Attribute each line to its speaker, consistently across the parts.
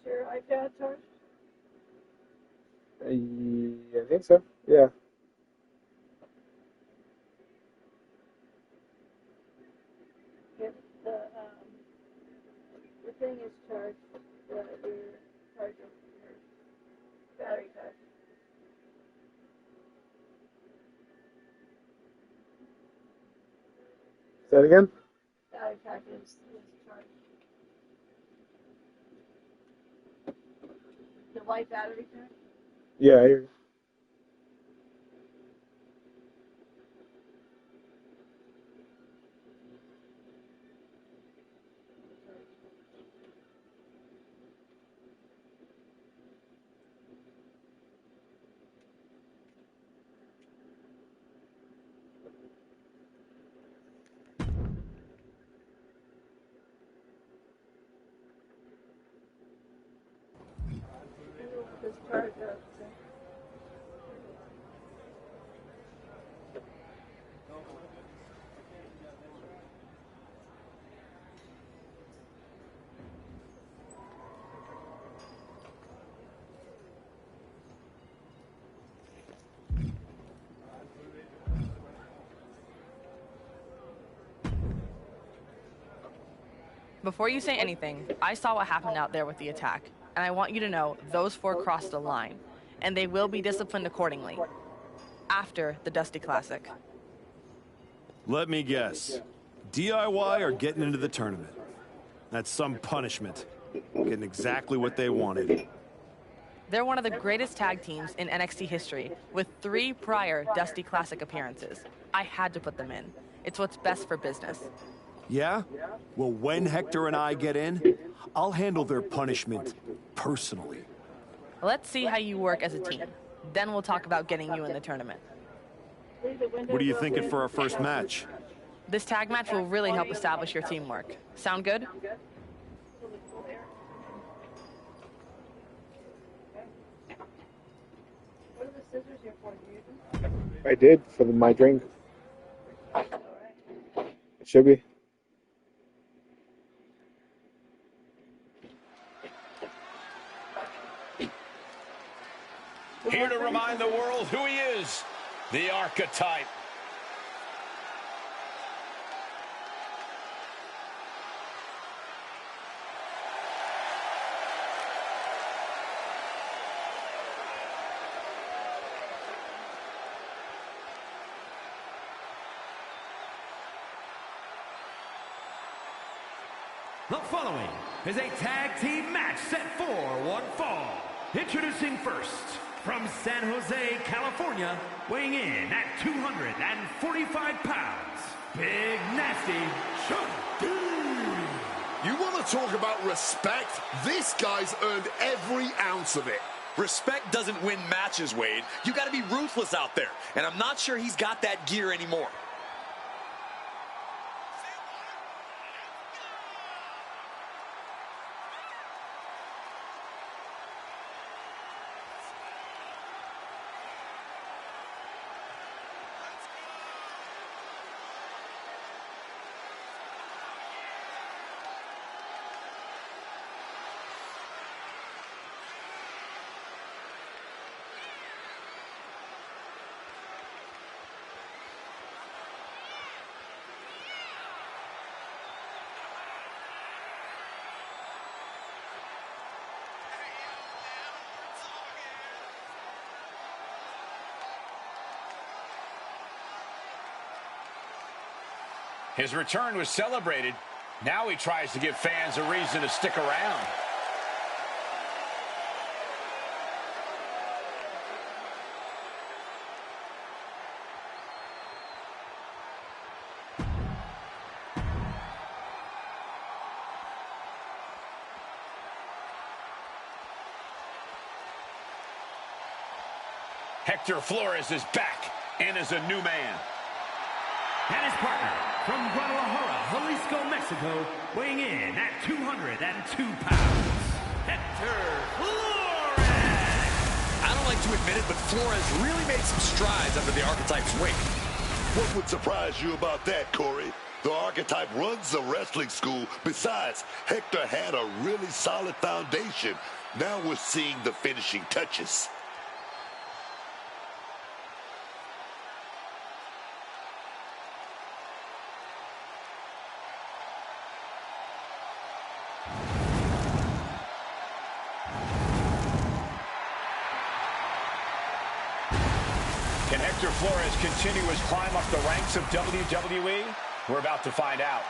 Speaker 1: your iPad charged?
Speaker 2: I think so. Yeah.
Speaker 1: If the thing is charged, your charger, your battery charged.
Speaker 2: Say that again?
Speaker 1: Battery pack is charged. The white battery pack?
Speaker 2: Yeah, I hear you.
Speaker 1: This charge up.
Speaker 3: Before you say anything, I saw what happened out there with the attack, and I want you to know those 4 crossed the line, and they will be disciplined accordingly after the Dusty Classic.
Speaker 4: Let me guess. DIY or getting into the tournament? That's some punishment. Getting exactly what they wanted.
Speaker 3: They're one of the greatest tag teams in NXT history, with 3 prior Dusty Classic appearances. I had to put them in. It's what's best for business.
Speaker 4: Yeah? Well, when Hector and I get in, I'll handle their punishment personally.
Speaker 3: Let's see how you work as a team. Then we'll talk about getting you in the tournament.
Speaker 4: What are you thinking for our first match?
Speaker 3: This tag match will really help establish your teamwork. Sound good?
Speaker 1: What are the scissors here for? Do you use them?
Speaker 2: I did for my drink.
Speaker 1: All right.
Speaker 2: It should be.
Speaker 5: Here to remind the world who he is, the Archetype.
Speaker 6: The following is a tag team match set for one fall. Introducing first, from San Jose, California, weighing in at 245 pounds, Big Nasty Chuck.
Speaker 7: You want to talk about respect? This guy's earned every ounce of it.
Speaker 8: Respect doesn't win matches, Wade. You got to be ruthless out there, and I'm not sure he's got that gear anymore.
Speaker 5: His return was celebrated. Now he tries to give fans a reason to stick around. Hector Flores is back and is a new man.
Speaker 6: And his partner, from Guadalajara, Jalisco, Mexico, weighing in at 202 pounds, Hector Flores!
Speaker 8: I don't like to admit it, but Flores really made some strides under the Archetype's wing.
Speaker 7: What would surprise you about that, Corey? The Archetype runs the wrestling school. Besides, Hector had a really solid foundation. Now we're seeing the finishing touches.
Speaker 5: Can Hector Flores continue his climb up the ranks of WWE? We're about to find out.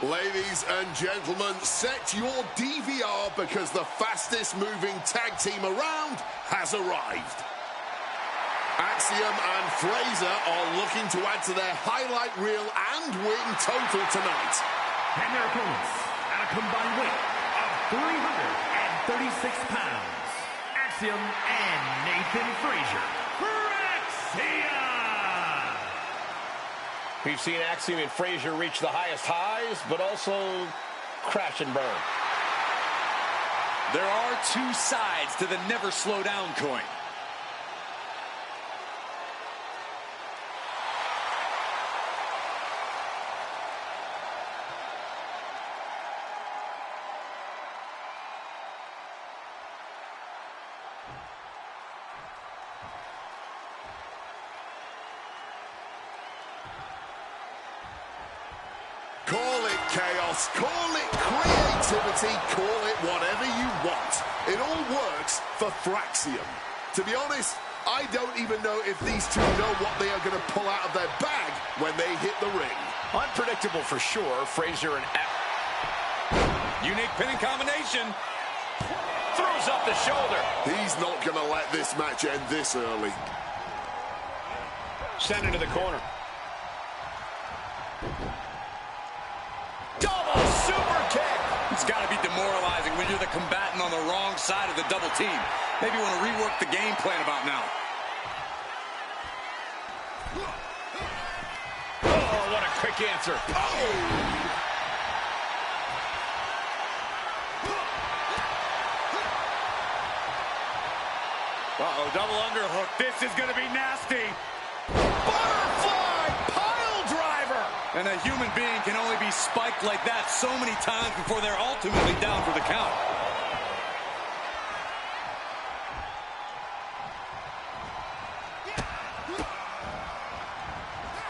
Speaker 7: Ladies and gentlemen, set your DVR because the fastest moving tag team around has arrived. Axiom and Fraser are looking to add to their highlight reel and win total tonight.
Speaker 6: And their opponents, at a combined weight of 336 pounds, Axiom and Nathan Frazier. Axiom!
Speaker 5: We've seen Axiom and Frazier reach the highest highs, but also crash and burn.
Speaker 8: There are two sides to the never slow down coin.
Speaker 7: Call it chaos, call it creativity, call it whatever you want. It all works for Fraxium. To be honest, I don't even know if these two know what they are going to pull out of their bag when they hit the ring.
Speaker 5: Unpredictable for sure. Frazier and
Speaker 8: Unique pinning combination.
Speaker 5: throws up the shoulder.
Speaker 7: He's not going to let this match end this early.
Speaker 5: Sent into the corner. Double super kick.
Speaker 8: It's got to be demoralizing when you're the combatant on the wrong side of the double team. Maybe you want to rework the game plan about now.
Speaker 5: Oh, what a quick answer.
Speaker 7: Oh!
Speaker 8: Uh-oh, double underhook. This is going to be nasty.
Speaker 5: Butterfly pile driver.
Speaker 8: And a human being can only be spiked like that so many times before they're ultimately down for the count.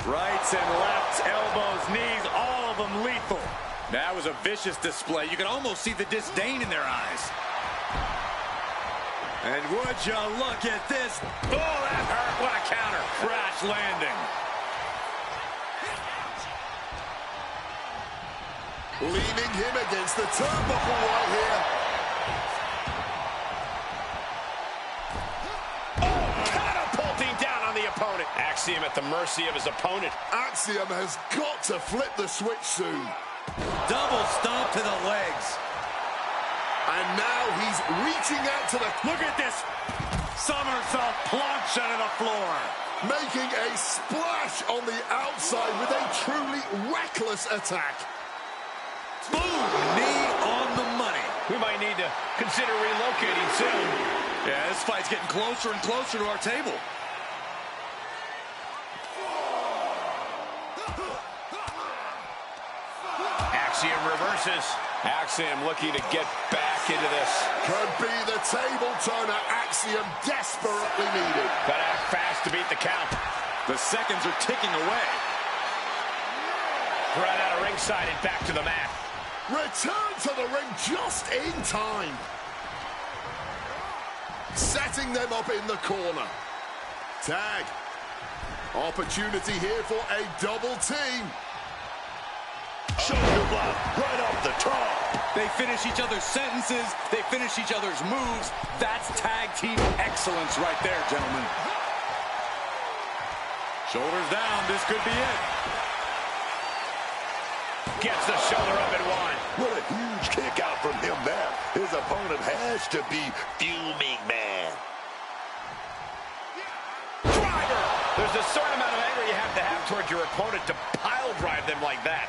Speaker 8: Rights and lefts, elbows, knees, all of them lethal. That was a vicious display. You can almost see the disdain in their eyes. And would you look at this? Oh, that hurt. What a counter. Crash landing.
Speaker 7: Leaning him against the turnbuckle right here.
Speaker 5: Oh, catapulting down on the opponent. Axiom at the mercy of his opponent.
Speaker 7: Axiom has got to flip the switch soon.
Speaker 8: Double stomp to the legs.
Speaker 7: And now he's reaching out to the...
Speaker 8: Look at this. Somersault plunge onto the floor.
Speaker 7: Making a splash on the outside with a truly reckless attack.
Speaker 8: Boom! Knee on the money.
Speaker 5: We might need to consider relocating soon.
Speaker 8: Yeah, this fight's getting closer and closer to our table.
Speaker 5: Axiom reverses. Axiom looking to get back into this.
Speaker 7: Could be the table turner Axiom desperately needed.
Speaker 5: Gotta act fast to beat the count.
Speaker 8: The seconds are ticking away.
Speaker 5: Right out of ringside and back to the mat.
Speaker 7: Return to the ring just in time. Setting them up in the corner. Tag. Opportunity here for a double team.
Speaker 8: Shoulder block right off the top. They finish each other's sentences. They finish each other's moves. That's tag team excellence right there, gentlemen. Shoulders down. This could be it.
Speaker 5: Gets the shoulder up and one.
Speaker 7: What a huge kick out from him there. His opponent has to be fuming, man.
Speaker 5: Driver. There's a certain amount of anger you have to have towards your opponent to pile drive them like that.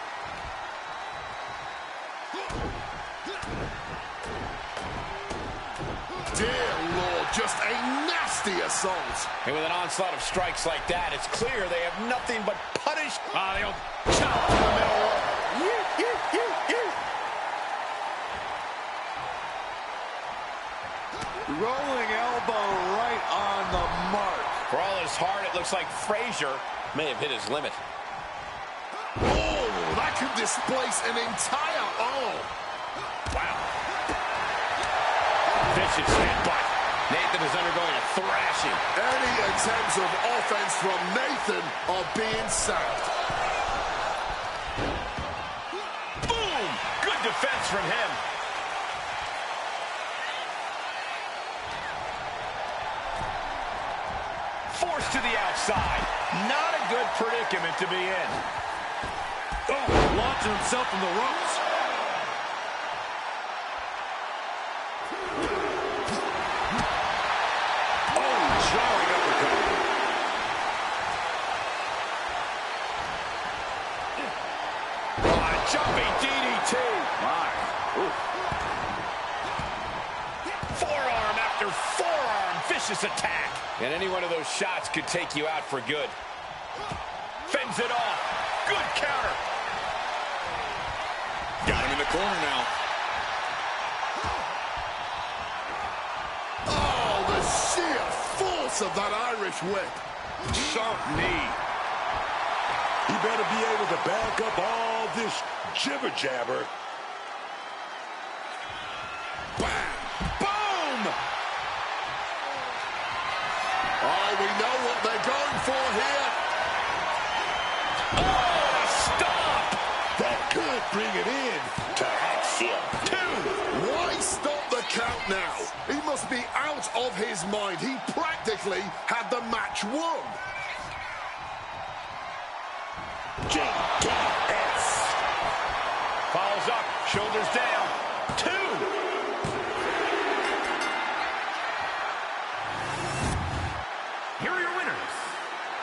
Speaker 7: Dear Lord, just a nasty assault.
Speaker 5: And with an onslaught of strikes like that, it's clear they have nothing but punish. They'll chop to the middle.
Speaker 8: Rolling elbow right on the mark.
Speaker 5: For all his heart, it looks like Frazier may have hit his limit.
Speaker 7: Oh, that could displace an entire arm.
Speaker 5: Wow. Vicious headbutt. Nathan is undergoing a thrashing.
Speaker 7: Any attempts of offense from Nathan are being sacked.
Speaker 5: Boom! Good defense from him. Forced to the outside. Not a good predicament to be in.
Speaker 8: Oh, launching himself from the ropes. Jarring uppercut.
Speaker 5: Jumping DDT.
Speaker 8: My. Ooh.
Speaker 5: Forearm after forearm. Vicious attack. And any one of those shots could take you out for good. Fends it off. Good counter.
Speaker 8: Got him in the corner now.
Speaker 7: Oh, the sheer force of that Irish whip.
Speaker 8: Sharp knee.
Speaker 9: He better be able to back up all this jibber-jabber.
Speaker 7: Bam! Boom! Oh, we know what they're going for here.
Speaker 5: Oh, stop!
Speaker 9: That could bring it in to action.
Speaker 7: 2. Why stop the count now? He must be out of his mind. He practically had the match won.
Speaker 9: JTS.
Speaker 5: Follows up, shoulders down. 2.
Speaker 6: Here are your winners.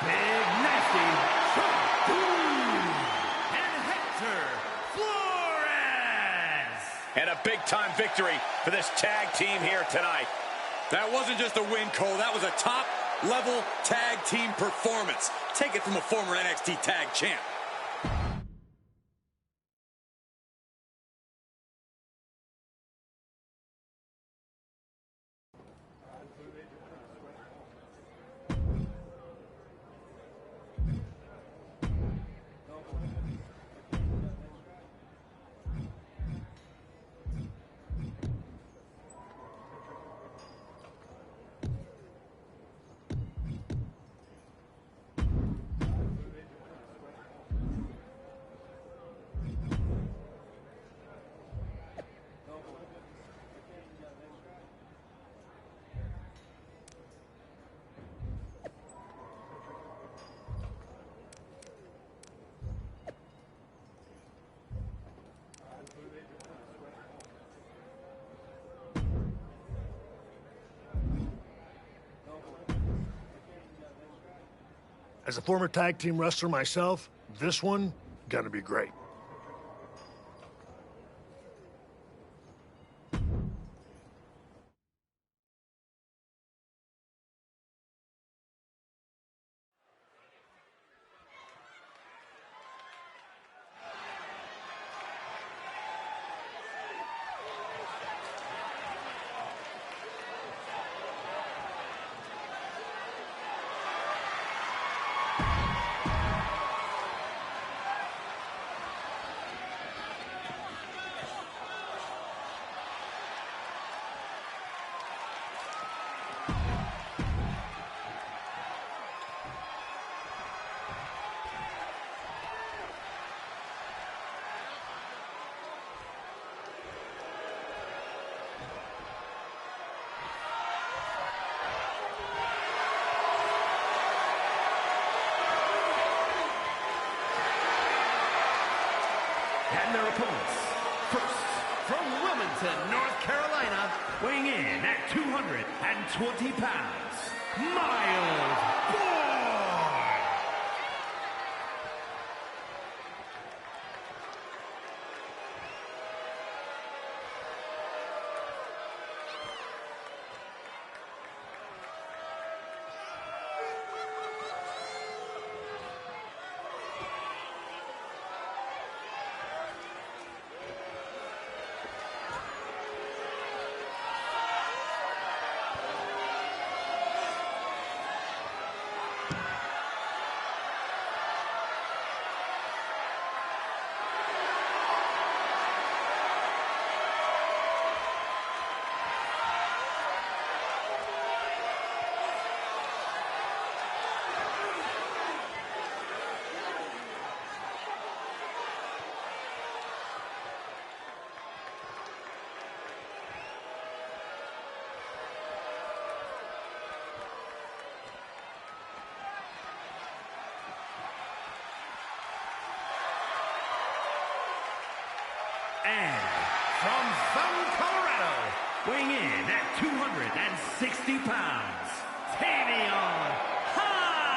Speaker 6: Big Nasty and Hector Flores.
Speaker 5: And a big-time victory for this tag team here tonight.
Speaker 8: That wasn't just a win, Cole. That was a top-level tag team performance. Take it from a former NXT tag champ.
Speaker 9: As a former tag team wrestler myself, this one gonna be great.
Speaker 6: And their opponents, first, from Wilmington, North Carolina, weighing in at 220 pounds, Miles Bourne. And from Fountain, Colorado, weighing in at 260 pounds, Tavion Heights.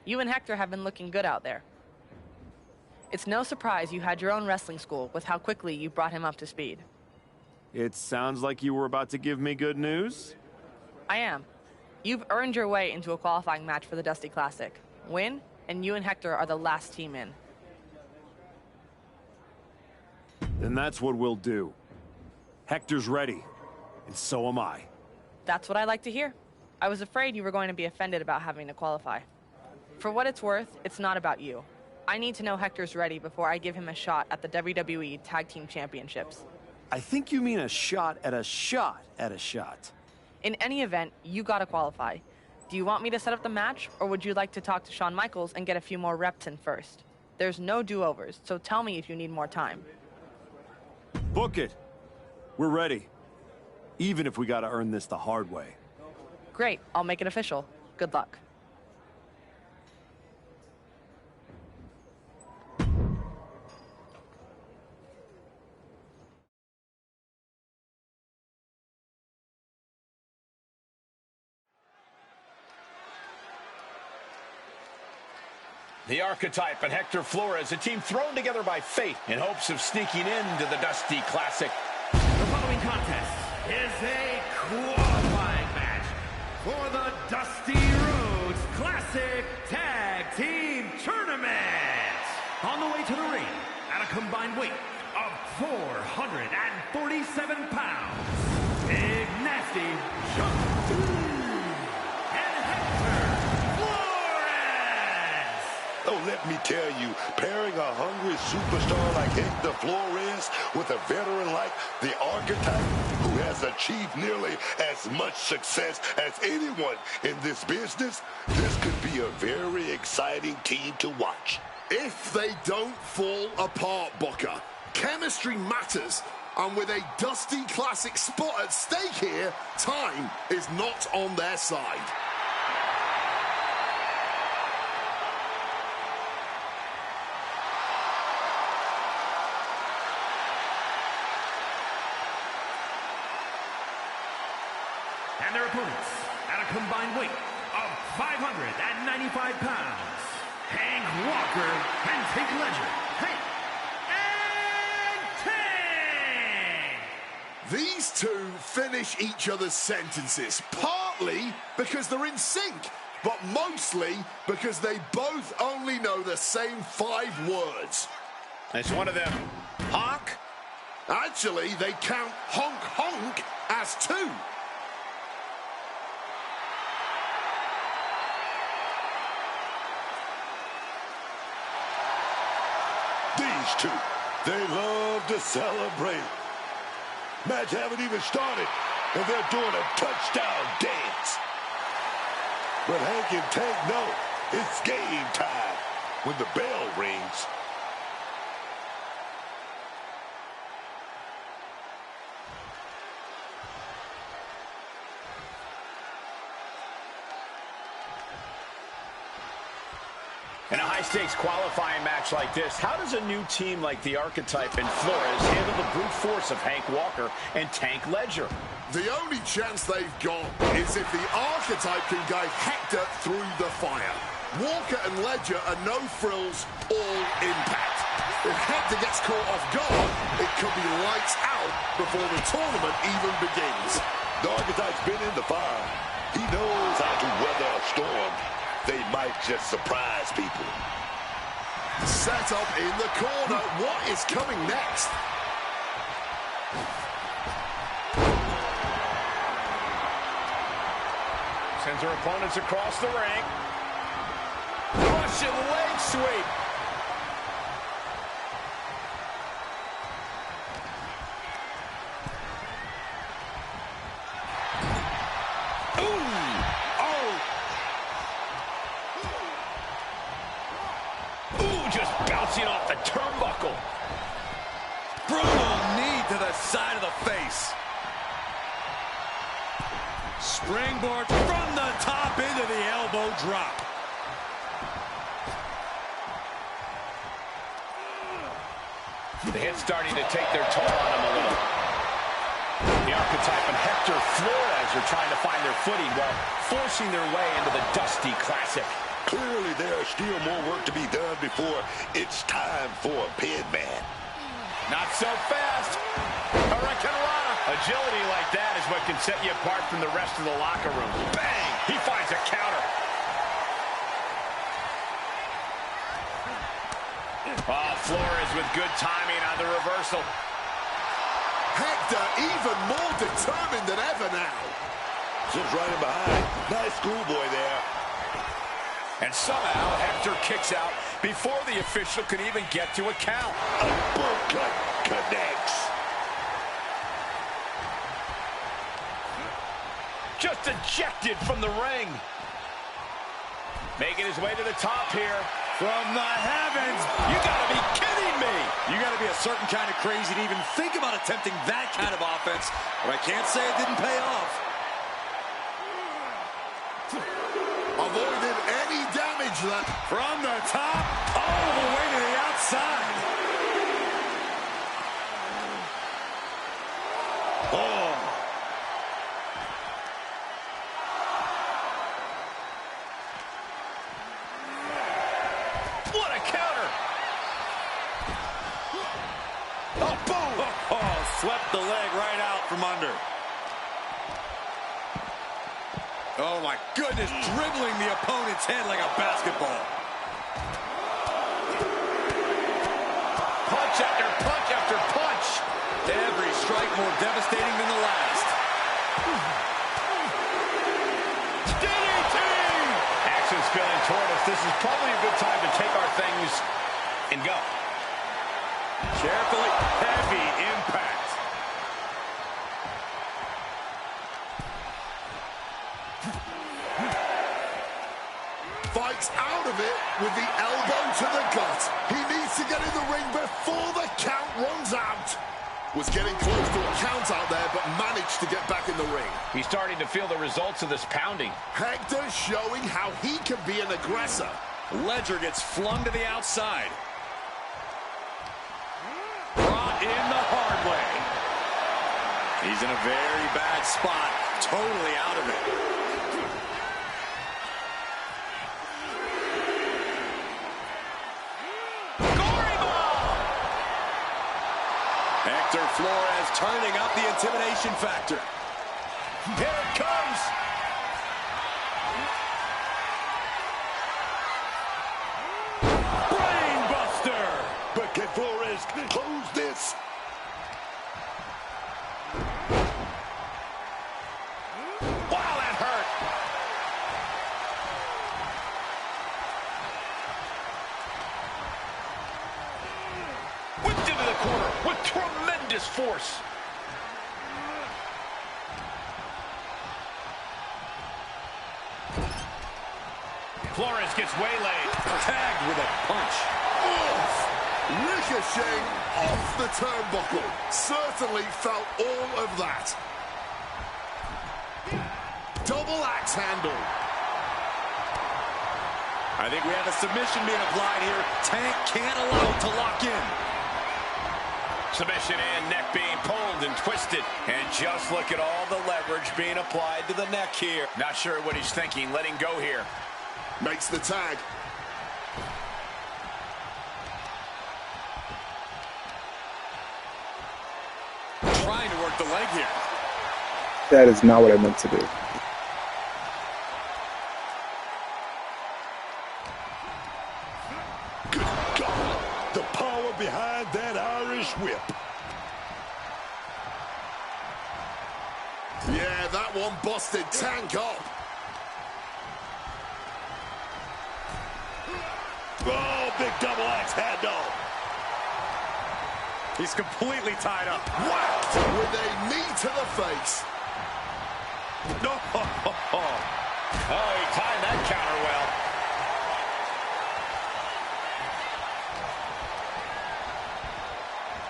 Speaker 3: You and Hector have been looking good out there. It's no surprise you had your own wrestling school with how quickly you brought him up to speed.
Speaker 4: It sounds like you were about to give me good news.
Speaker 3: I am. You've earned your way into a qualifying match for the Dusty Classic. Win, and you and Hector are the last team in.
Speaker 4: Then that's what we'll do. Hector's ready, and so am I.
Speaker 3: That's what I like to hear. I was afraid you were going to be offended about having to qualify. For what it's worth, it's not about you. I need to know Hector's ready before I give him a shot at the WWE Tag Team Championships.
Speaker 4: I think you mean a shot at a shot at a shot.
Speaker 3: In any event, you gotta qualify. Do you want me to set up the match, or would you like to talk to Shawn Michaels and get a few more reps in first? There's no do-overs, so tell me if you need more time.
Speaker 4: Book it. We're ready. Even if we gotta earn this the hard way.
Speaker 3: Great, I'll make it official. Good luck.
Speaker 5: The Archetype and Hector Flores, a team thrown together by fate in hopes of sneaking into the Dusty Classic.
Speaker 6: The following contest is a qualifying match for the Dusty Rhodes Classic Tag Team Tournament. On the way to the ring, at a combined weight of 447 pounds,
Speaker 10: let me tell you, pairing a hungry superstar like Hector Flores with a veteran like the Archetype, who has achieved nearly as much success as anyone in this business, this could be a very exciting team to watch.
Speaker 7: If they don't fall apart, Booker, chemistry matters. And with a Dusty Classic spot at stake here, time is not on their side.
Speaker 6: And their opponents, at a combined weight of 595 pounds, Hank Walker and Tank Ledger. Hank and Tank!
Speaker 7: These two finish each other's sentences, partly because they're in sync, but mostly because they both only know the same 5 words.
Speaker 5: It's one of them. Honk?
Speaker 7: Actually, they count honk honk as 2.
Speaker 10: These two, they love to celebrate. Match haven't even started, and they're doing a touchdown dance. But Hank and Tank know it's game time when the bell rings.
Speaker 5: In a high-stakes qualifying match like this, how does a new team like the Archetype and Flores handle the brute force of Hank Walker and Tank Ledger?
Speaker 7: The only chance they've got is if the Archetype can guide Hector through the fire. Walker and Ledger are no frills, all impact. If Hector gets caught off guard, it could be lights out before the tournament even begins.
Speaker 10: The Archetype's been in the fire. He knows how to weather a storm. They might just surprise people.
Speaker 7: Set up in the corner. What is coming next?
Speaker 5: Sends her opponents across the ring. Russian leg sweep. Off the turnbuckle.
Speaker 8: Brutal knee to the side of the face. Springboard from the top into the elbow drop.
Speaker 5: The hit's starting to take their toll on him a little. The Archetype and Hector Flores are trying to find their footing while forcing their way into the Dusty Classic.
Speaker 10: Clearly, there's still more work to be done before it's time for a pin man.
Speaker 5: Not so fast. Hurricanrana. Agility like that is what can set you apart from the rest of the locker room. Bang! He finds a counter. Oh, Flores with good timing on the reversal.
Speaker 7: Hector even more determined than ever now.
Speaker 10: Just right in behind. Nice schoolboy there.
Speaker 5: And somehow Hector kicks out before the official can even get to a count.
Speaker 10: Uppercut connects.
Speaker 5: Just ejected from the ring. Making his way to the top here.
Speaker 8: From the heavens.
Speaker 5: You gotta be kidding me.
Speaker 8: You gotta be a certain kind of crazy to even think about attempting that kind of offense. But I can't say it didn't pay off.
Speaker 7: Avoided any damage there.
Speaker 8: From the top, all the way to the outside. Oh.
Speaker 5: What a counter. Oh, boom.
Speaker 8: Oh, swept the leg right out from under. Oh, my goodness, dribbling the opponent's head like a basketball.
Speaker 5: Punch after punch after punch.
Speaker 8: Every strike more devastating than the last.
Speaker 5: DDT! Action's spilling toward us. This is probably a good time to take our things and go.
Speaker 8: Carefully, heavy impact.
Speaker 7: Fights out of it with the elbow to the gut. He needs to get in the ring before the count runs out. Was getting close to a count out there, but managed to get back in the ring.
Speaker 5: He's starting to feel the results of this pounding.
Speaker 7: Hector showing how he can be an aggressor.
Speaker 8: Ledger gets flung to the outside. Brought in the hard way. He's in a very bad spot. Totally out of it. Hector Flores turning up the intimidation factor.
Speaker 5: Here it comes.
Speaker 10: Brainbuster! But can Flores close this?
Speaker 5: Wow, that hurt. Whipped into the corner with tremendous force. Flores gets waylaid.
Speaker 8: Tagged with a punch.
Speaker 7: Ricocheting off the turnbuckle. Certainly felt all of that. Double axe handle.
Speaker 8: I think we have a submission being applied here. Tank can't allow it to lock in.
Speaker 5: Submission and neck being pulled and twisted. And just look at all the leverage being applied to the neck here. Not sure what he's thinking, letting go here.
Speaker 7: Makes the tag.
Speaker 8: Trying to work the leg here.
Speaker 2: That is not what I meant to do.
Speaker 10: Good God! The power behind that Irish whip.
Speaker 7: Yeah, that one busted Tank up.
Speaker 10: Oh, big double axe handle.
Speaker 8: He's completely tied up.
Speaker 7: Whacked with a knee to the face.
Speaker 8: No.
Speaker 5: Oh, he timed that counter well.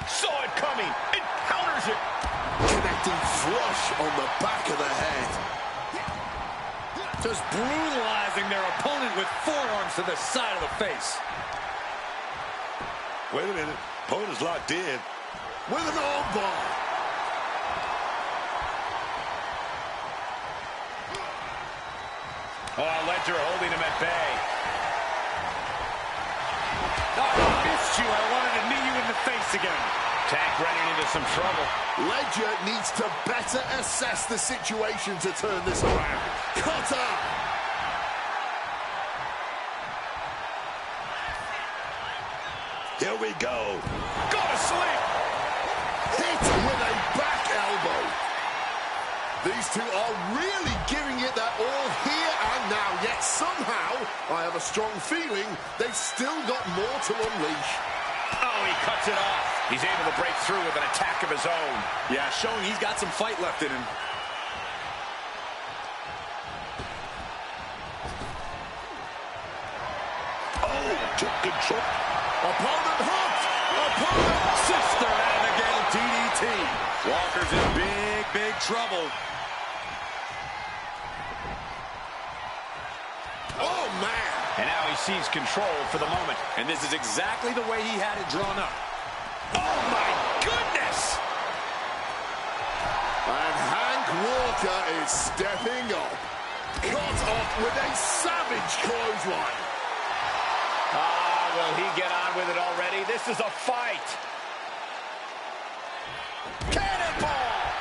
Speaker 5: Saw it coming. It counters it.
Speaker 7: Connecting flush on the back of the head.
Speaker 8: Just brutalizing their opponent with forearms to the side of the face.
Speaker 10: Wait a minute. Opponent's locked in.
Speaker 7: With an armbar.
Speaker 5: Oh, Ledger holding him at bay.
Speaker 8: Oh, I missed you. I wanted to knee you in the face again.
Speaker 5: Tank running into some trouble.
Speaker 7: Ledger needs to better assess the situation to turn this around. Cutter!
Speaker 10: Here we go.
Speaker 5: Go to sleep.
Speaker 7: Hit with a back elbow. These two are really giving it their all here and now, yet somehow, I have a strong feeling they've still got more to unleash.
Speaker 5: Oh, he cuts it off. He's able to break through with an attack of his own.
Speaker 8: Yeah, showing he's got some fight left in him.
Speaker 10: Oh, took control.
Speaker 7: Opponent hooked! Opponent!
Speaker 8: Sister Abigail DDT. Walker's in big trouble.
Speaker 7: Oh, man!
Speaker 5: And now he sees control for the moment.
Speaker 8: And this is exactly the way he had it drawn up.
Speaker 5: Oh, my goodness!
Speaker 7: And Hank Walker is stepping up. Caught off with a savage clothesline.
Speaker 5: Will he get on with it already? This is a fight. Cannonball!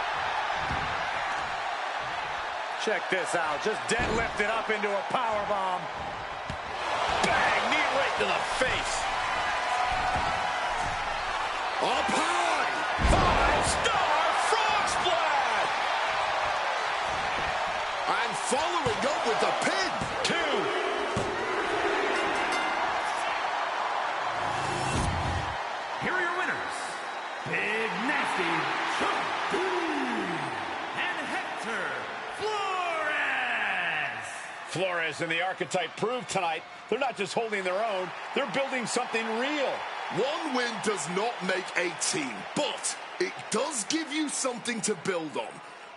Speaker 8: Check this out. Just deadlifted up into a powerbomb.
Speaker 5: Bang! Knee right to the face.
Speaker 7: Up high!
Speaker 5: 5-star frog splash!
Speaker 7: And following up with the pin.
Speaker 5: 2. Flores and the Archetype proved tonight they're not just holding their own, they're building something real.
Speaker 7: One win does not make a team, but it does give you something to build on.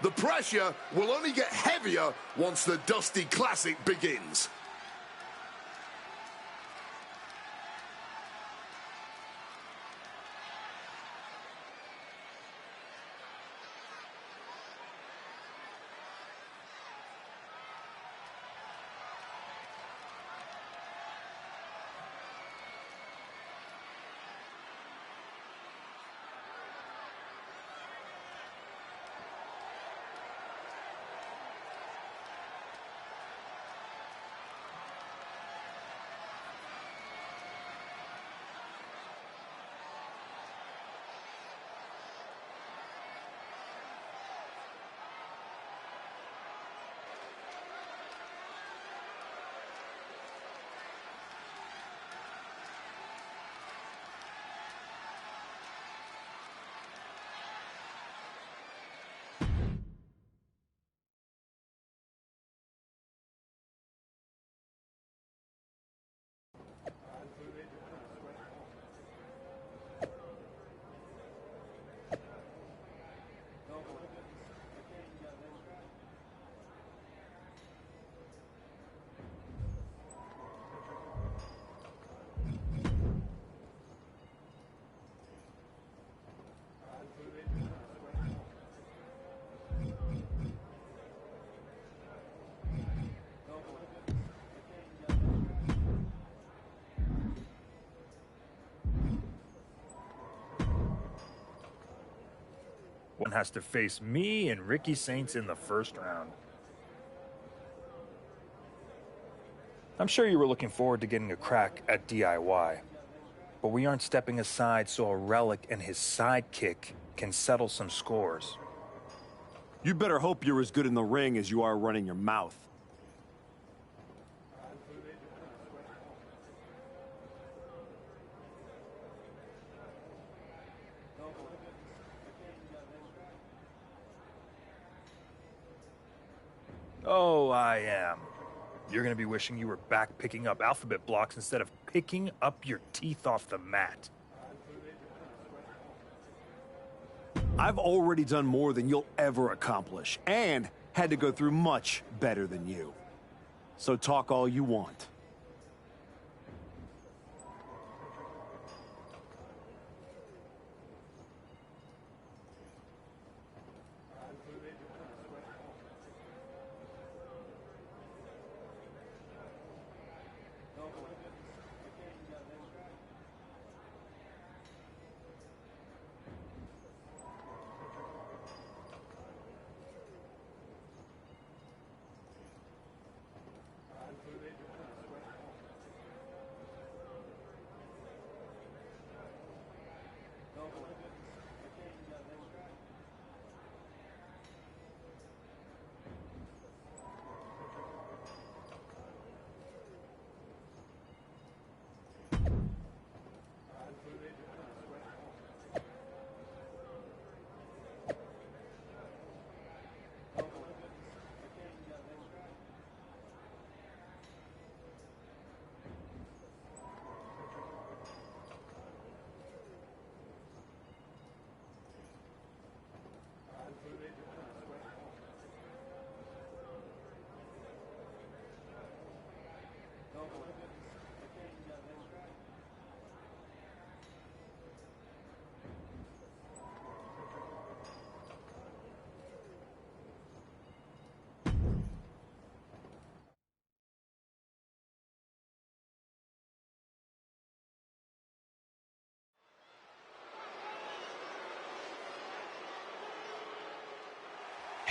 Speaker 7: The pressure will only get heavier once the Dusty Classic begins.
Speaker 11: One has to face me and Ricky Saints in the first round. I'm sure you were looking forward to getting a crack at DIY, but we aren't stepping aside so a Relic and his sidekick can settle some scores.
Speaker 4: You better hope you're as good in the ring as you are running your mouth.
Speaker 11: Oh, I am. You're going to be wishing you were back picking up alphabet blocks instead of picking up your teeth off the mat.
Speaker 4: I've already done more than you'll ever accomplish, and had to go through much better than you. So talk all you want.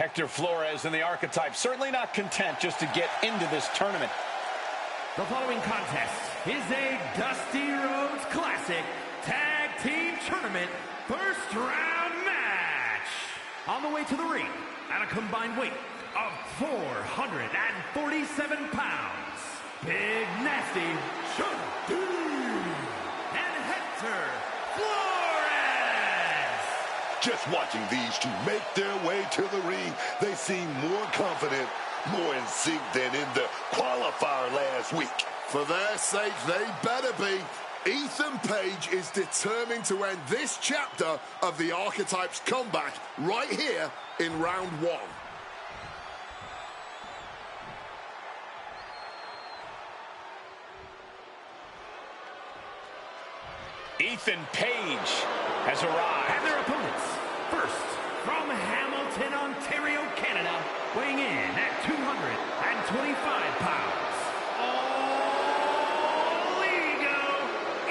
Speaker 5: Hector Flores and the Archetype certainly not content just to get into this tournament.
Speaker 6: The following contest is a Dusty Rhodes Classic Tag Team Tournament first round match. On the way to the ring at a combined weight of 447 pounds, Big Nasty and Hector Flores.
Speaker 10: Just watching these two make their way to the ring, they seem more confident more in sync than in the qualifier last week.
Speaker 7: For their sake, they better be. Ethan Page is determined to end this chapter of the Archetype's comeback right here in round 1.
Speaker 5: Ethan Page has arrived.
Speaker 6: And their opponents, first, from Hamilton, Ontario, Canada, weighing in at 225 pounds, All Ego,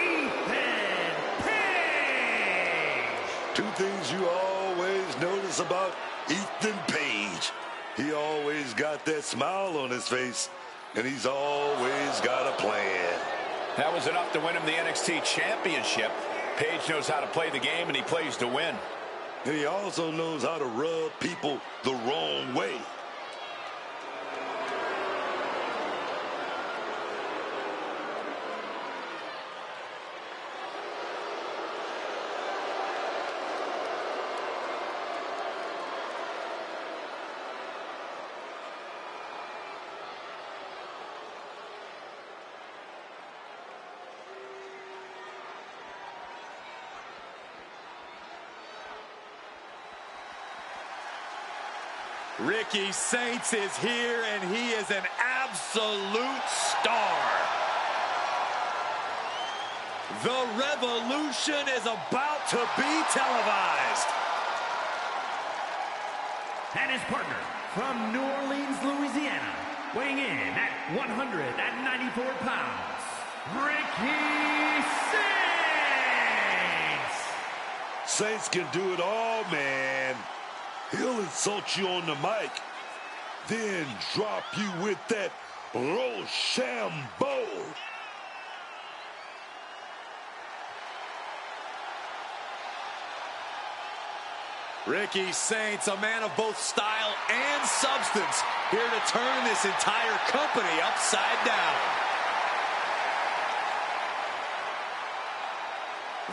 Speaker 6: Ethan Page!
Speaker 10: Two things you always notice about Ethan Page. He always got that smile on his face, and he's always got a plan.
Speaker 5: That was enough to win him the NXT Championship. Page knows how to play the game, and he plays to win.
Speaker 10: And he also knows how to rub people the wrong way.
Speaker 8: Ricky Saints is here, and he is an absolute star. The revolution is about to be televised.
Speaker 6: And his partner, from New Orleans, Louisiana, weighing in at 194 pounds, Ricky Saints!
Speaker 10: Saints can do it all, man. He'll insult you on the mic, then drop you with that Rochambeau.
Speaker 8: Ricky Saints, a man of both style and substance, here to turn this entire company upside down.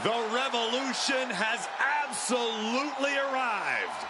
Speaker 8: The revolution has absolutely arrived.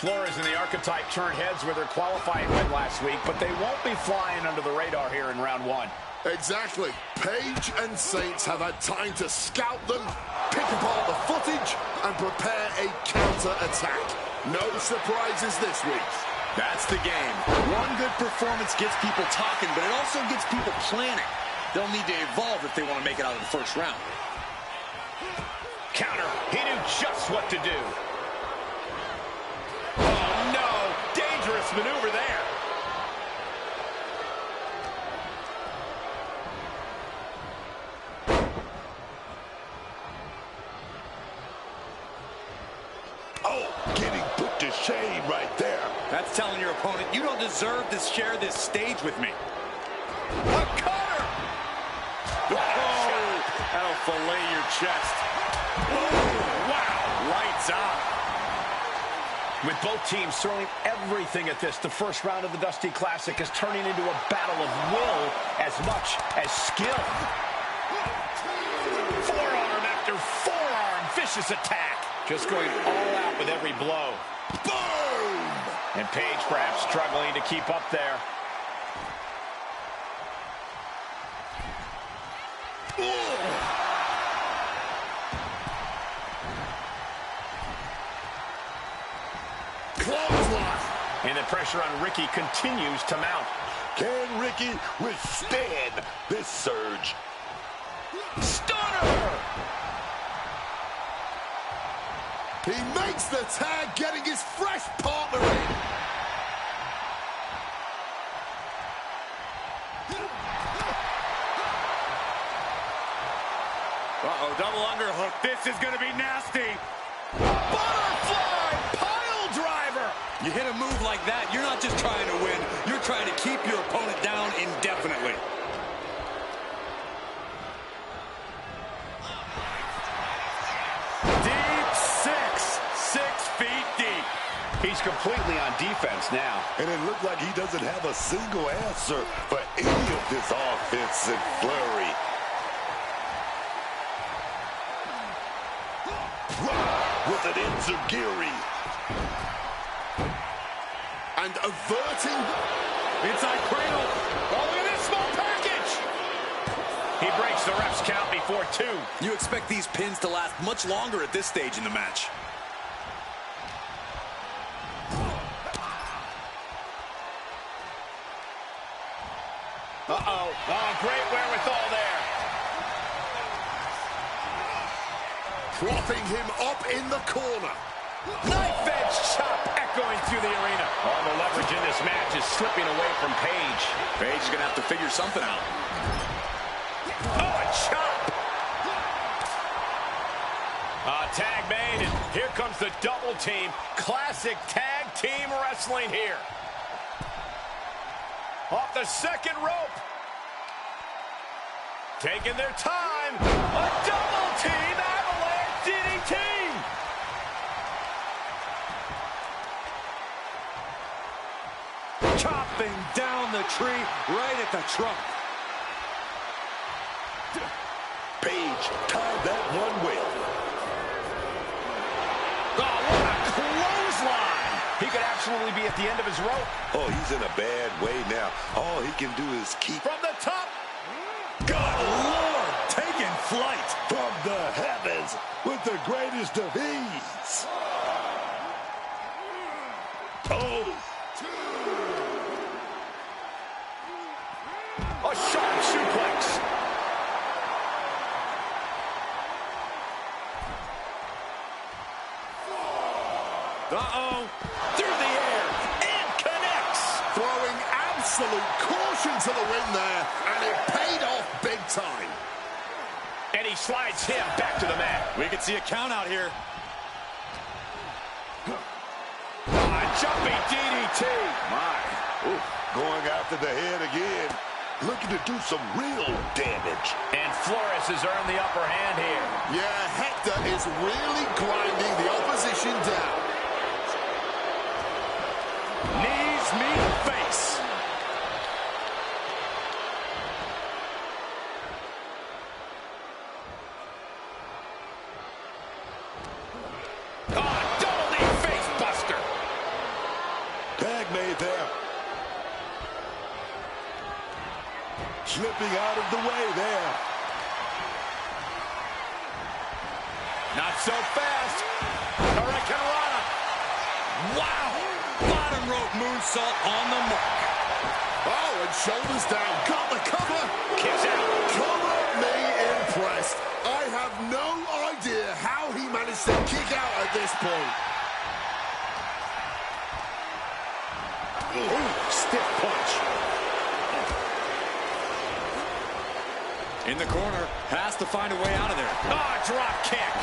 Speaker 5: Flores and the Archetype turned heads with their qualifying win last week, but they won't be flying under the radar here in round 1.
Speaker 7: Exactly. Page and Saints have had time to scout them, pick apart the footage, and prepare a counter-attack. No surprises this week.
Speaker 8: That's the game. One good performance gets people talking, but it also gets people planning. They'll need to evolve if they want to make it out of the first round.
Speaker 5: Counter. He knew just what to do. Oh, no. Dangerous maneuver there.
Speaker 10: Oh, getting put to shame right there.
Speaker 8: That's telling your opponent, you don't deserve to share this stage with me. A cutter! Oh, that'll fillet your chest. Oh, wow, lights out.
Speaker 5: With both teams throwing everything at this, the first round of the Dusty Classic is turning into a battle of will as much as skill. Forearm after forearm, vicious attack. Just going all out with every blow.
Speaker 10: Boom!
Speaker 5: And Page perhaps struggling to keep up there. And the pressure on Ricky continues to mount.
Speaker 10: Can Ricky withstand this surge?
Speaker 5: Stunner!
Speaker 7: He makes the tag, getting his fresh partner in.
Speaker 8: Uh-oh, double underhook. This is going to be nasty.
Speaker 5: Butterfly pile driver!
Speaker 8: You hit a move like that, you're not just trying to win, you're trying to keep your opponent down indefinitely.
Speaker 6: Deep 6 feet deep.
Speaker 5: He's completely on defense now.
Speaker 10: And it looked like he doesn't have a single answer for any of this offensive flurry. With an enziguri.
Speaker 7: And averting.
Speaker 5: Inside cradle. Oh, look at this small package. He breaks the ref's count before 2.
Speaker 8: You expect these pins to last much longer at this stage in the match.
Speaker 5: Uh-oh. Oh, great wherewithal there.
Speaker 7: Propping him up in the corner.
Speaker 5: Knife edge chop echoing through the arena. All the leverage in this match is slipping away from Paige.
Speaker 8: Paige is going to have to figure something out.
Speaker 5: Oh, a chop. Tag made, and here comes the double team. Classic tag team wrestling here. Off the second rope. Taking their time. A double team avalanche DDT.
Speaker 8: Chopping down the tree right at the trunk.
Speaker 10: Paige tied that one well.
Speaker 5: Oh, what a clothesline. He could absolutely be at the end of his rope.
Speaker 10: Oh, he's in a bad way now. All he can do is keep...
Speaker 5: From the top.
Speaker 10: God, Lord, taking flight from the heavens with the greatest of ease. Oh.
Speaker 5: A sharp suplex. Uh-oh. Through the air. And connects.
Speaker 7: Throwing absolute caution to the wind there, and it paid off big time.
Speaker 5: And he slides him back to the mat.
Speaker 8: We could see a count out here.
Speaker 5: Jumping DDT.
Speaker 10: My. Ooh, going after the head again. Looking to do some real damage.
Speaker 5: And Flores has earned the upper hand here.
Speaker 7: Yeah, Hector is really grinding the opposition down.
Speaker 5: Knees meet face. Oh, double knee face buster.
Speaker 10: Tag made there. Slipping out of the way there.
Speaker 5: Not so fast. Hurricanrana.
Speaker 8: Wow. Bottom rope moonsault on the mark.
Speaker 7: Oh, and shoulders down. Got the cover.
Speaker 5: Kicks out.
Speaker 7: Color me impressed. I have no idea how he managed to kick out at this point.
Speaker 5: Ooh, stiff punch.
Speaker 8: In the corner, has to find a way out of there.
Speaker 5: Oh, drop kick.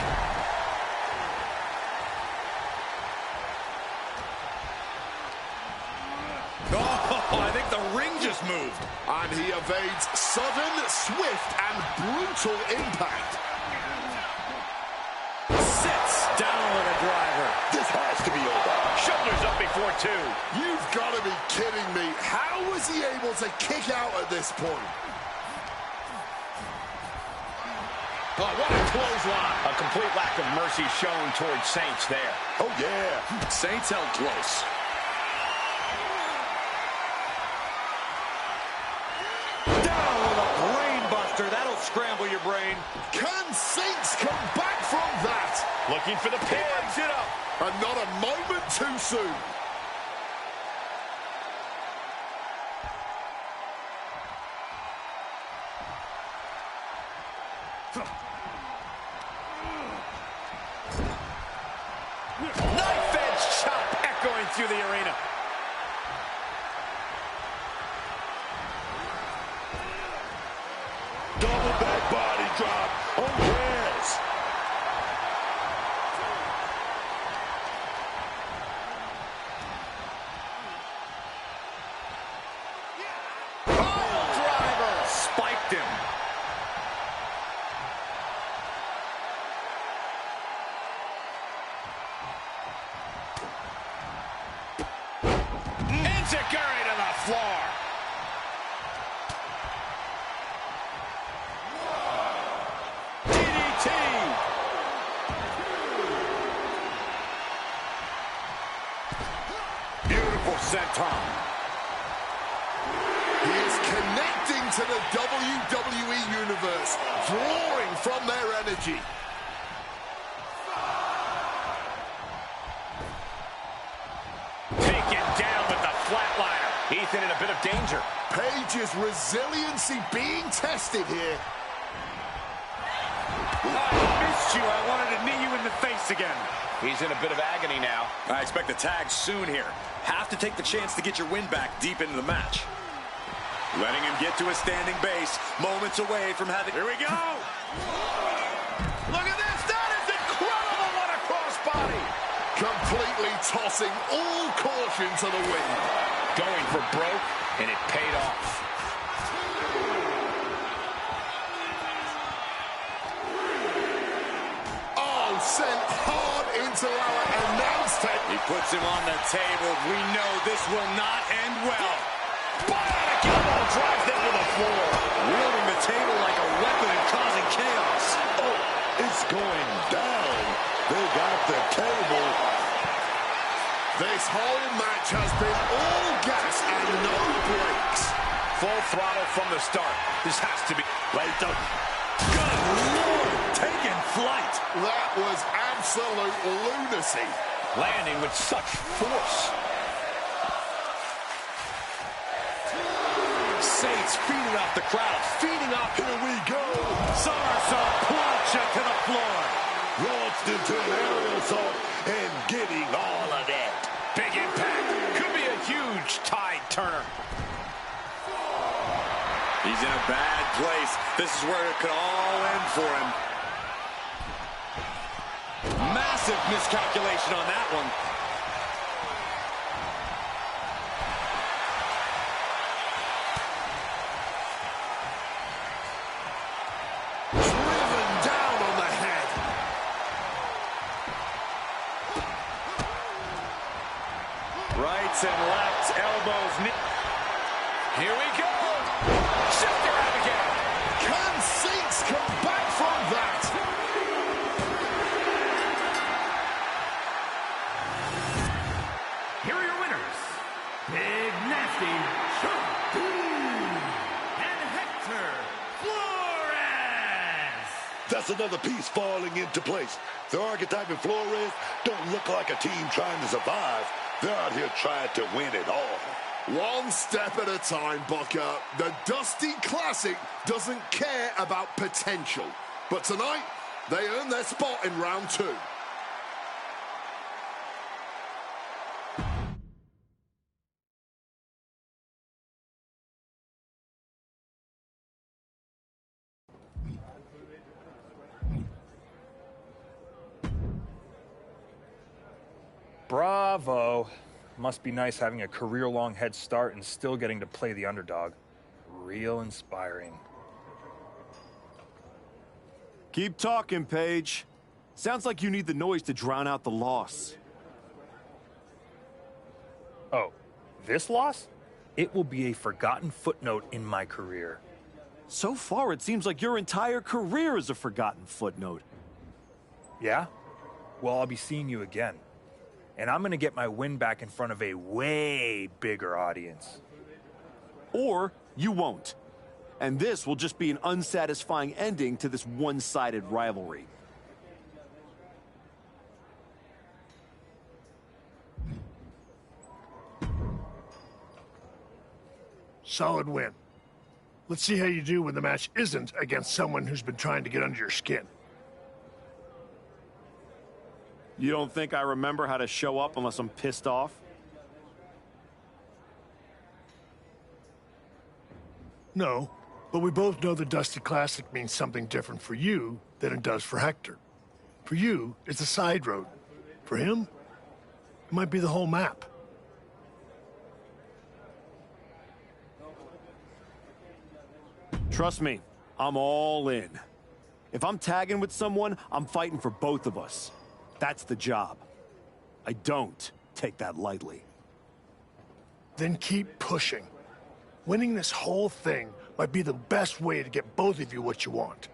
Speaker 8: Oh, I think the ring just moved.
Speaker 7: And he evades sudden, swift, and brutal impact.
Speaker 8: Sits down with a driver.
Speaker 10: This has to be over.
Speaker 5: Shoulders up before 2.
Speaker 7: You've got to be kidding me. How was he able to kick out at this point?
Speaker 5: Oh, what a clothesline. A complete lack of mercy shown towards Saints there.
Speaker 10: Oh, yeah.
Speaker 8: Saints held close. Down with a brain buster. That'll scramble your brain.
Speaker 7: Can Saints come back from that?
Speaker 5: Looking for the pin. Picks it up.
Speaker 7: And not a moment too soon.
Speaker 5: Knife edge chop echoing through the arena.
Speaker 10: Double back body drop. Oh, yes.
Speaker 5: Pile driver.
Speaker 8: Spiked him.
Speaker 5: Enziguri to the floor. DDT. Beautiful senton.
Speaker 7: He is connecting to the WWE Universe, drawing from their energy.
Speaker 5: Taken down with the flatliner. Ethan in a bit of danger.
Speaker 7: Page's resiliency being tested here.
Speaker 8: I missed you. I wanted to knee you in the face again.
Speaker 5: He's in a bit of agony now.
Speaker 8: I expect a tag soon here. Have to take the chance to get your win back deep into the match. Letting him get to a standing base, moments away from having...
Speaker 5: Here we go! Look at this! That is incredible! What a crossbody!
Speaker 7: Completely tossing all caution to the wind.
Speaker 5: Going for broke, and it paid off.
Speaker 7: Oh, sent hard into our announce table.
Speaker 8: He puts him on the table. We know this will not end well.
Speaker 5: Bionic elbow drives them to the floor.
Speaker 8: Wielding the table like a weapon and causing chaos.
Speaker 10: Oh, it's going down. They got the table.
Speaker 7: This whole match has been all gas and no brakes.
Speaker 5: Full throttle from the start. This has to be...
Speaker 10: Right up.
Speaker 8: Good Lord, taking flight.
Speaker 7: That was absolute lunacy.
Speaker 5: Landing with such force.
Speaker 8: Saints feeding off the crowd, feeding off.
Speaker 10: Here we go.
Speaker 8: Somersault plancha to the floor.
Speaker 10: Launched into an aerial assault and getting all of it.
Speaker 5: Big impact. Could be a huge tide turner.
Speaker 8: He's in a bad place. This is where it could all end for him. Massive miscalculation on that one.
Speaker 7: Driven down on the head.
Speaker 5: Rights and lefts, elbows, knee. Here we go. Shift around again.
Speaker 7: Can Saints come back from that?
Speaker 6: Here are your winners, Big Nasty and Hector Flores.
Speaker 10: That's another piece falling into place. The Archetype and Flores don't look like a team trying to survive. They're out here trying to win it all.
Speaker 7: One step at a time, Booker. The Dusty Classic doesn't care about potential. But tonight, they earn their spot in round 2.
Speaker 11: Bravo. Must be nice having a career-long head start and still getting to play the underdog. Real inspiring.
Speaker 4: Keep talking, Paige. Sounds like you need the noise to drown out the loss.
Speaker 11: Oh, this loss? It will be a forgotten footnote in my career.
Speaker 4: So far, it seems like your entire career is a forgotten footnote.
Speaker 11: Yeah? Well, I'll be seeing you again. And I'm going to get my win back in front of a way bigger audience.
Speaker 4: Or you won't. And this will just be an unsatisfying ending to this one-sided rivalry.
Speaker 9: Solid win. Let's see how you do when the match isn't against someone who's been trying to get under your skin.
Speaker 4: You don't think I remember how to show up unless I'm pissed off?
Speaker 9: No, but we both know the Dusty Classic means something different for you than it does for Hector. For you, it's a side road. For him, it might be the whole map.
Speaker 4: Trust me, I'm all in. If I'm tagging with someone, I'm fighting for both of us. That's the job. I don't take that lightly.
Speaker 9: then keep pushing. Winning this whole thing might be the best way to get both of you what you want.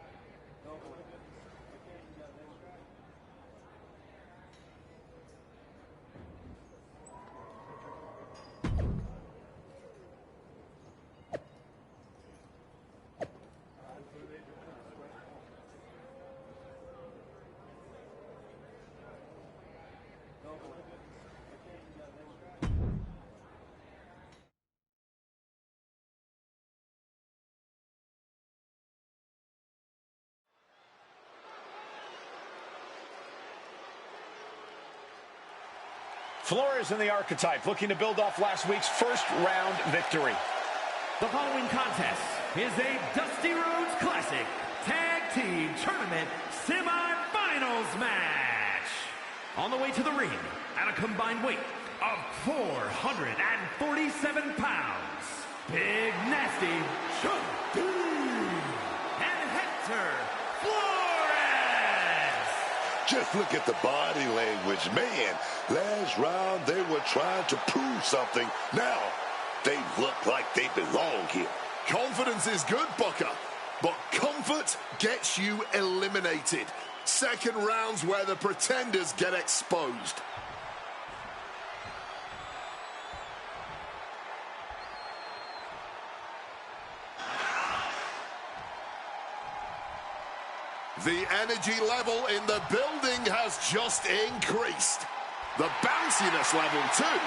Speaker 5: Flores and the Archetype looking to build off last week's first-round victory.
Speaker 6: The following contest is a Dusty Rhodes Classic Tag Team Tournament Semi-Finals match. On the way to the ring at a combined weight of 447 pounds, Big Nasty Chuck and Hector Flores.
Speaker 10: Just look at the body language. Man, last round they were trying to prove something. Now, they look like they belong here.
Speaker 7: Confidence is good, Booker, but comfort gets you eliminated. Second round's where the pretenders get exposed. The energy level in the building has just increased. The bounciness level, too.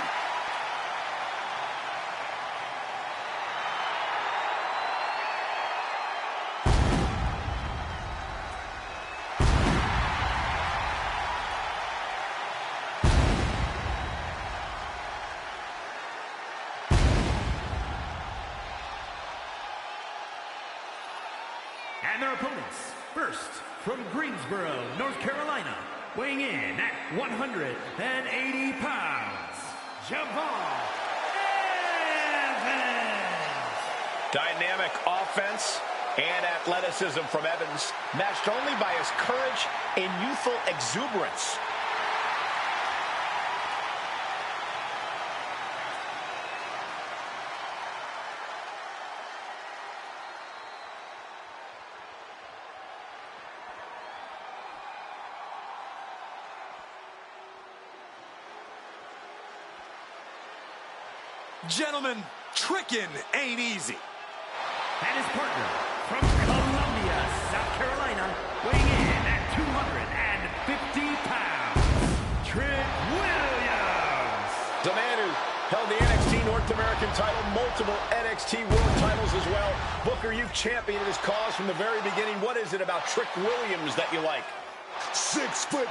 Speaker 6: And their opponents, first, from Greensboro, North Carolina, weighing in at 180 pounds, Javon Evans.
Speaker 5: Dynamic offense and athleticism from Evans, matched only by his courage and youthful exuberance.
Speaker 8: Gentlemen, tricking ain't easy.
Speaker 6: And his partner, from Columbia, South Carolina, weighing in at 250 pounds, Trick Williams.
Speaker 5: The man who held the NXT North American title, multiple NXT World titles as well. Booker, you've championed his cause from the very beginning. What is it about Trick Williams that you like?
Speaker 10: 6'5",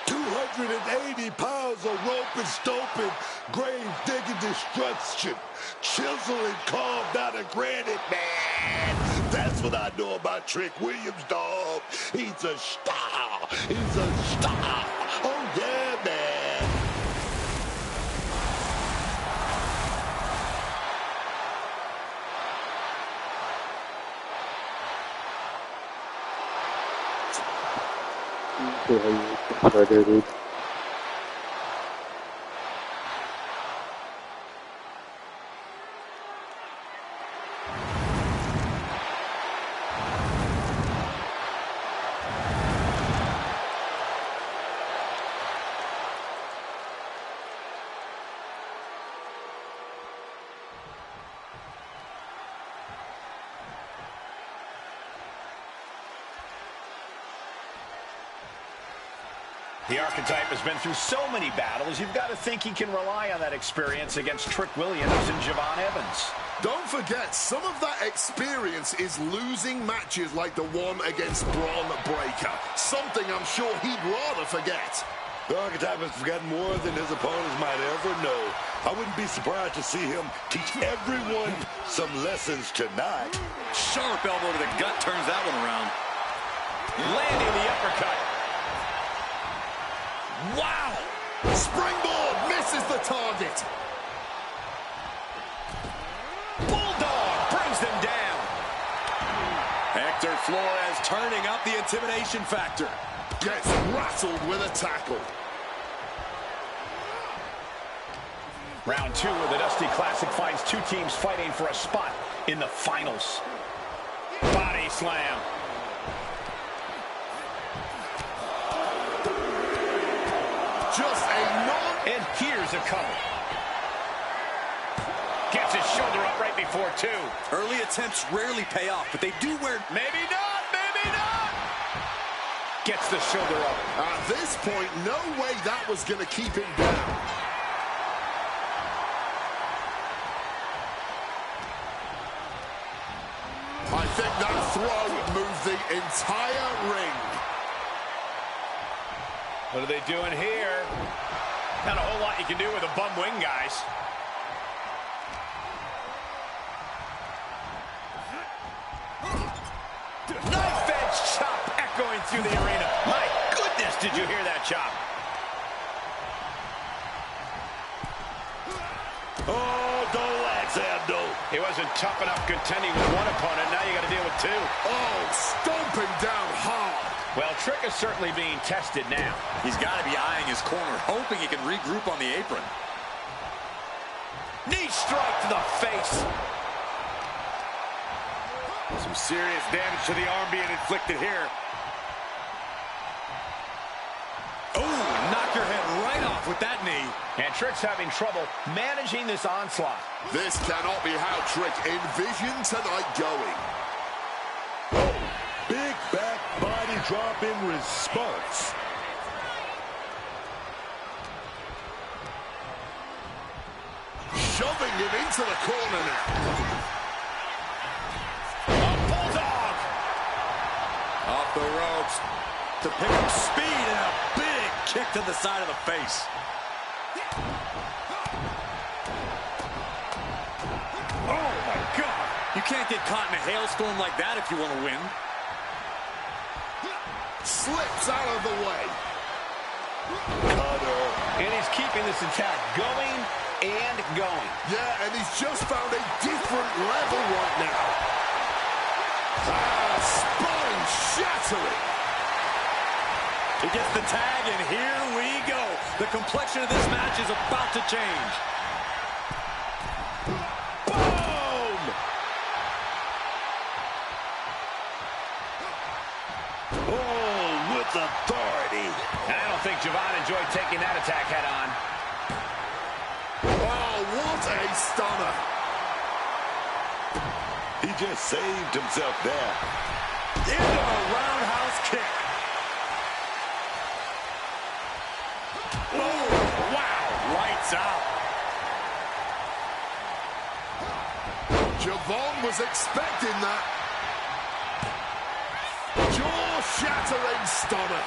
Speaker 10: 280 pounds of rope and stomping, grave digging destruction, chiseling carved out of granite, man. That's what I know about Trick Williams, dog. He's a star. He's a star. Oh, yeah, man.
Speaker 2: Dude.
Speaker 5: The Archetype has been through so many battles, you've got to think he can rely on that experience against Trick Williams and Javon Evans.
Speaker 7: Don't forget, some of that experience is losing matches like the one against Braun Breaker. Something I'm sure he'd rather forget.
Speaker 10: The Archetype has forgotten more than his opponents might ever know. I wouldn't be surprised to see him teach everyone some lessons tonight.
Speaker 8: Sharp elbow to the gut turns that one around.
Speaker 5: Landing the uppercut.
Speaker 7: Wow! Springboard misses the target.
Speaker 5: Bulldog brings them down.
Speaker 8: Hector Flores turning up the intimidation factor.
Speaker 7: Gets rattled with a tackle.
Speaker 5: Round 2 of the Dusty Classic finds two teams fighting for a spot in the finals. Body slam.
Speaker 7: Just a
Speaker 5: and here's a cover. Gets his shoulder up right before 2.
Speaker 8: Early attempts rarely pay off, but they do where...
Speaker 5: Maybe not, maybe not. Gets the shoulder up.
Speaker 7: At this point, no way that was going to keep him down. I think that throw moved the entire ring.
Speaker 5: What are they doing here? Not a whole lot you can do with a bum wing, guys. Knife edge chop echoing through the arena. My goodness, did you hear that chop?
Speaker 10: Oh, don't lax, Abdo.
Speaker 5: He wasn't tough enough contending with one opponent. Now you got to deal with 2.
Speaker 7: Oh, stomping down hard.
Speaker 5: Well, Trick is certainly being tested now.
Speaker 8: He's got to be eyeing his corner, hoping he can regroup on the apron.
Speaker 5: Knee strike to the face.
Speaker 8: Some serious damage to the arm being inflicted here. Oh, knock your head right off with that knee.
Speaker 5: And Trick's having trouble managing this onslaught.
Speaker 7: This cannot be how Trick envisioned tonight going.
Speaker 10: Big back body drop in response.
Speaker 7: Shoving him into the corner now.
Speaker 5: A bulldog.
Speaker 8: Off the ropes to pick up speed and a big kick to the side of the face. Oh, my God. You can't get caught in a hailstorm like that if you want to win.
Speaker 7: Slips out of the way.
Speaker 10: Cutter.
Speaker 5: And he's keeping this attack going and going.
Speaker 7: Yeah, and he's just found a different level right now. Spine shattering.
Speaker 8: He gets the tag, and here we go. The complexion of this match is about to change.
Speaker 7: Boom!
Speaker 10: Oh, with authority.
Speaker 5: I don't think Javon enjoyed taking that attack head on.
Speaker 7: Oh, what a stunner.
Speaker 10: He just saved himself there.
Speaker 8: Into a roundhouse kick. Oh, wow. Lights out.
Speaker 7: Javon was expecting that. Jaw-shattering stunner.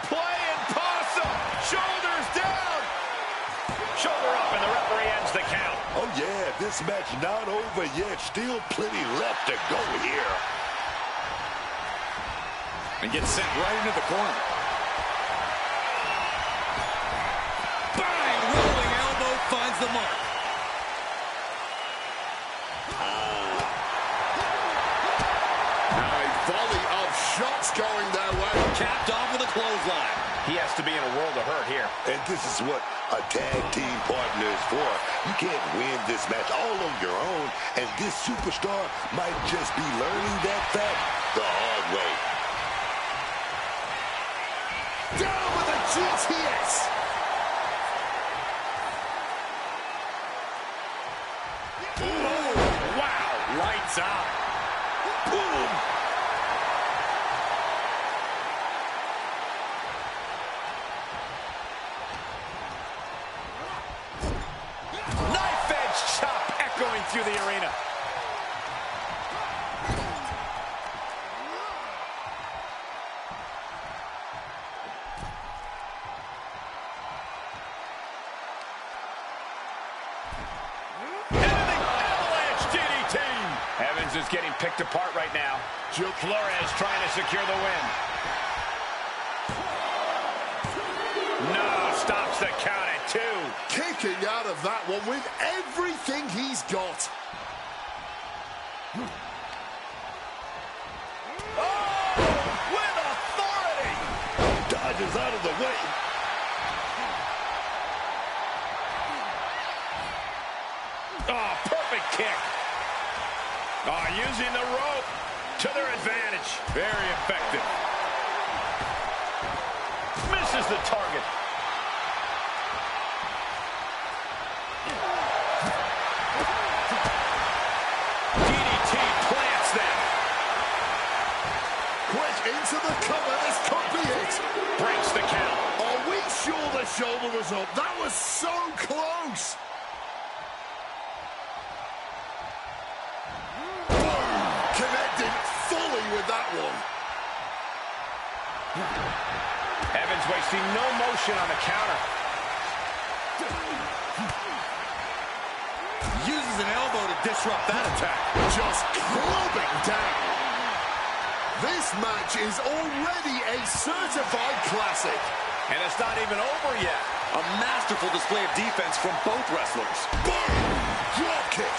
Speaker 5: Playing possum. Shoulders down. Shoulder up, and the referee ends the count.
Speaker 10: Oh, yeah, this match not over yet. Still plenty left to go here.
Speaker 8: And gets sent right into the corner. Bang! Rolling elbow finds the mark.
Speaker 7: A volley of shots going their way.
Speaker 8: Capped off with a clothesline.
Speaker 5: He has to be in a world of hurt here.
Speaker 10: And this is what a tag team partner is for. You can't win this match all on your own, and this superstar might just be learning that fact the hard way.
Speaker 7: Down with the GTS.
Speaker 8: Oh, wow. Lights out.
Speaker 10: Boom!
Speaker 5: Knife edge chop echoing through the arena. Evans is getting picked apart right now. Flores trying to secure the win. No, stops the count at 2.
Speaker 7: Kicking out of that one with everything he's got.
Speaker 5: Oh, with authority.
Speaker 10: Dodges out of the way.
Speaker 5: Oh, perfect kick. Oh, using the rope to their advantage. Very effective. Misses the target. DDT plants them.
Speaker 7: Quick into the cover. This could be it.
Speaker 5: Breaks the count.
Speaker 7: Are we sure the shoulder was up? That was so close. Connected fully with that one.
Speaker 5: Evans wasting no motion on the counter.
Speaker 8: Uses an elbow to disrupt that attack.
Speaker 7: Just clubbing down. This match is already a certified classic.
Speaker 5: And it's not even over yet.
Speaker 8: A masterful display of defense from both wrestlers.
Speaker 7: Boom! Drop kick.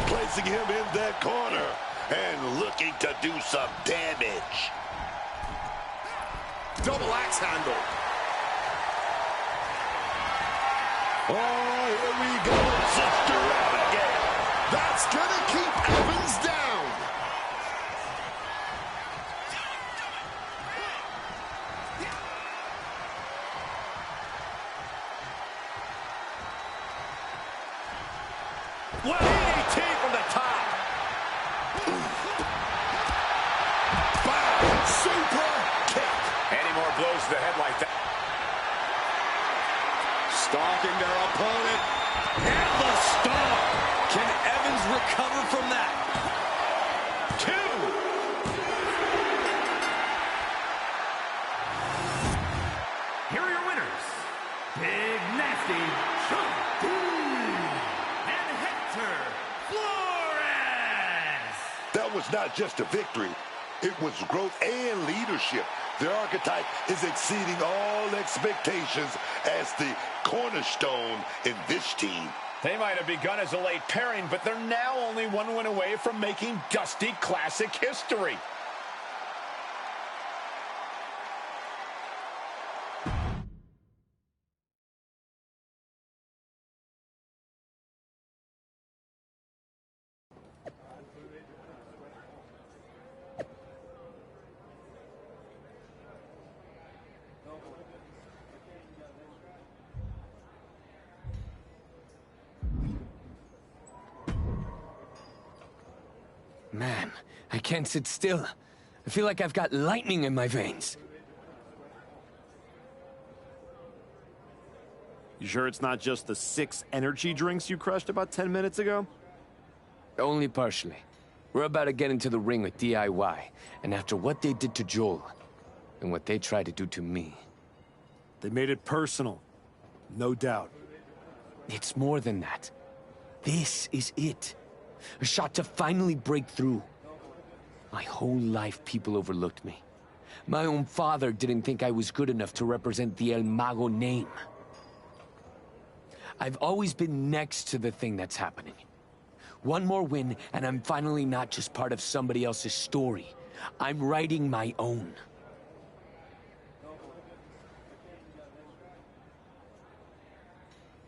Speaker 10: Placing him in that corner and looking to do some damage.
Speaker 7: Double axe handle.
Speaker 10: Oh, here we go. Sister out again.
Speaker 7: That's gonna keep Evans down.
Speaker 5: Well, DDT from the top.
Speaker 7: Bam! Super kick.
Speaker 5: Any more blows to the head like that?
Speaker 8: Stalking their opponent. And the stomp. Can Evans recover from that?
Speaker 5: 2.
Speaker 6: Here are your winners. Big Nasty Chunk and Hector Flores.
Speaker 10: That was not just a victory. It was growth and leadership. The Archetype is exceeding all expectations as the cornerstone in this team.
Speaker 5: They might have begun as a late pairing, but they're now only one win away from making Dusty Classic history.
Speaker 12: Man, I can't sit still. I feel like I've got lightning in my veins.
Speaker 4: You sure it's not just the 6 energy drinks you crushed about 10 minutes ago?
Speaker 12: Only partially. We're about to get into the ring with DIY, and after what they did to Joel, and what they tried to do to me...
Speaker 4: They made it personal. No doubt.
Speaker 12: It's more than that. This is it. A shot to finally break through. My whole life, people overlooked me. My own father didn't think I was good enough to represent the El Mago name. I've always been next to the thing that's happening. One more win, and I'm finally not just part of somebody else's story. I'm writing my own.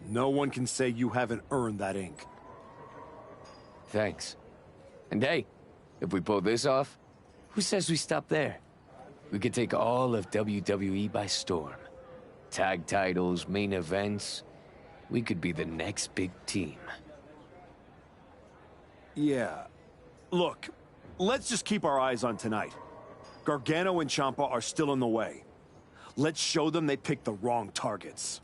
Speaker 4: No one can say you haven't earned that ink.
Speaker 12: Thanks. And hey, if we pull this off, who says we stop there? We could take all of WWE by storm. Tag titles, main events. We could be the next big team.
Speaker 4: Yeah. Look, let's just keep our eyes on tonight. Gargano and Ciampa are still in the way. Let's show them they picked the wrong targets.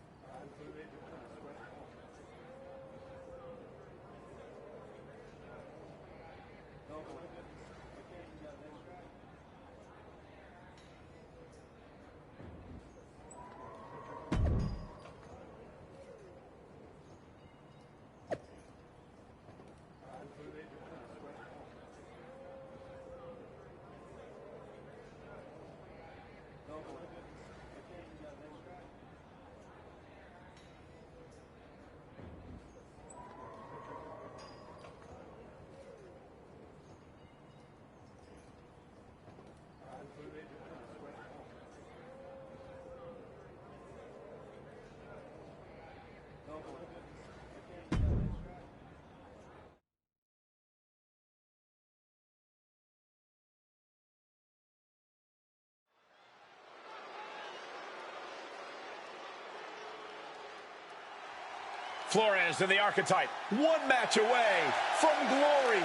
Speaker 5: Flores and the Archetype, one match away from glory.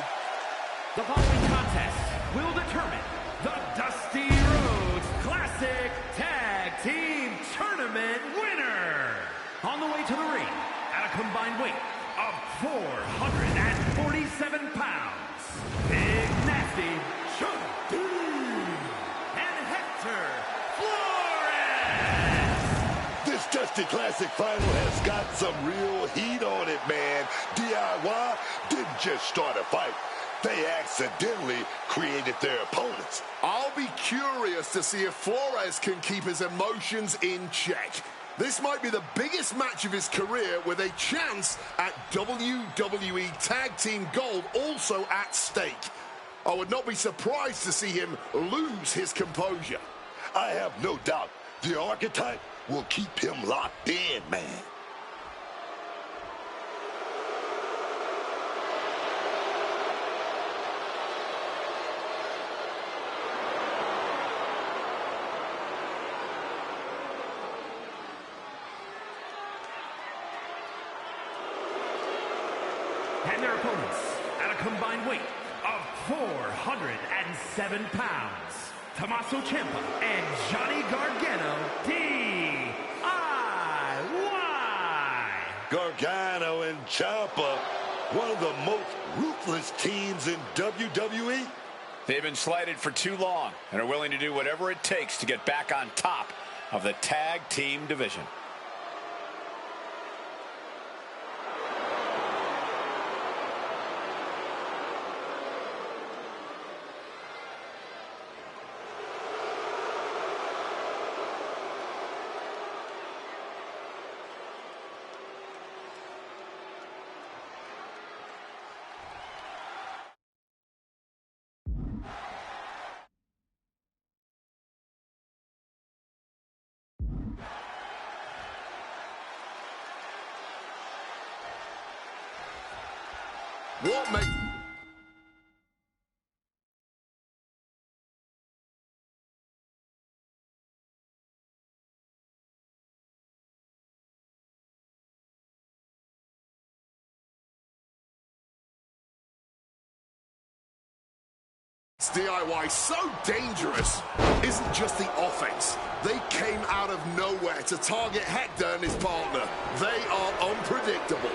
Speaker 6: The following contest will determine the Dusty Rhodes Classic Tag Team Tournament winner. On the way to the ring, at a combined weight of 447 pounds, Big Nasty Chuck and Hector Flores.
Speaker 10: This Dusty Classic final has got some real heat on it, man. DIY didn't just start a fight. They accidentally created their opponents.
Speaker 7: I'll be curious to see if Flores can keep his emotions in check. This might be the biggest match of his career with a chance at WWE Tag Team Gold also at stake. I would not be surprised to see him lose his composure.
Speaker 10: I have no doubt the Archetype will keep him locked in, man.
Speaker 6: And their opponents, at a combined weight of 407 pounds, Tommaso Ciampa and Johnny Gargano, DIY.
Speaker 10: Gargano and Ciampa, one of the most ruthless teams in WWE.
Speaker 5: They've been slighted for too long and are willing to do whatever it takes to get back on top of the tag team division.
Speaker 7: What makes... DIY so dangerous isn't just the offense. They came out of nowhere to target Hector and his partner. They are unpredictable.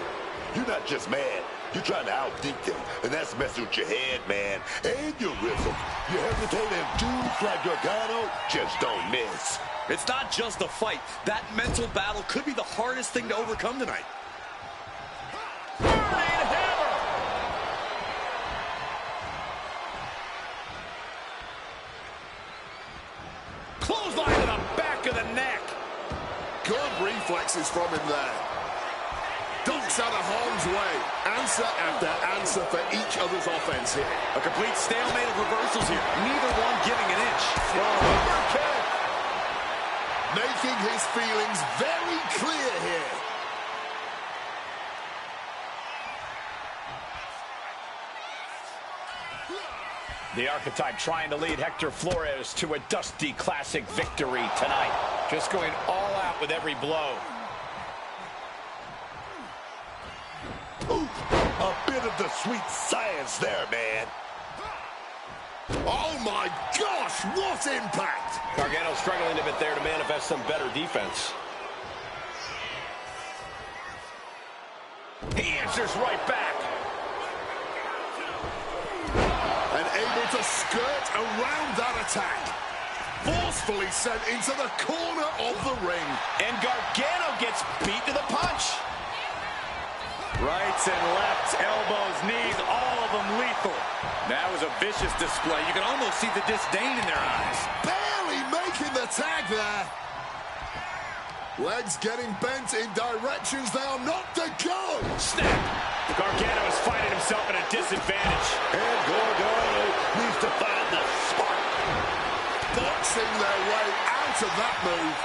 Speaker 10: You're not just mad. You're trying to outthink them, and that's messing with your head, man, and your rhythm. You hesitate, and dudes like Gargano just don't miss.
Speaker 8: It's not just a fight. That mental battle could be the hardest thing to overcome tonight.
Speaker 5: Clothesline to the back of the neck.
Speaker 7: Good reflexes from him there. Ducks out of harm's way. Answer after answer for each other's offense here.
Speaker 8: A complete stalemate of reversals here. Neither one giving an inch.
Speaker 7: Overkill. Making his feelings very clear here.
Speaker 5: The Archetype trying to lead Hector Flores to a Dusty Classic victory tonight. Just going all out with every blow.
Speaker 10: Ooh, a bit of the sweet science there, man.
Speaker 7: Oh my gosh, what impact!
Speaker 5: Gargano struggling a bit there to manifest some better defense. He answers right back.
Speaker 7: And able to skirt around that attack. Forcefully sent into the corner of the ring.
Speaker 5: And Gargano gets beat to the punch.
Speaker 8: Rights and lefts, elbows, knees, all of them lethal. That was a vicious display. You can almost see the disdain in their eyes.
Speaker 7: Barely making the tag there. Legs getting bent in directions they are not to go.
Speaker 5: Snap. Gargano is finding himself at a disadvantage.
Speaker 10: And Gargano needs to find the spark.
Speaker 7: Boxing their way out of that move.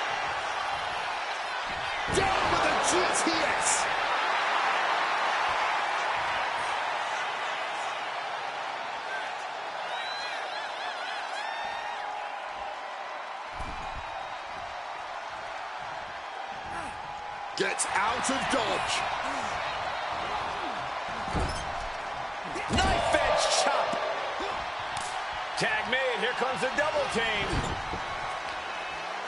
Speaker 7: Down with the GTS. Gets out of dodge.
Speaker 5: Tag made. Here comes the double team.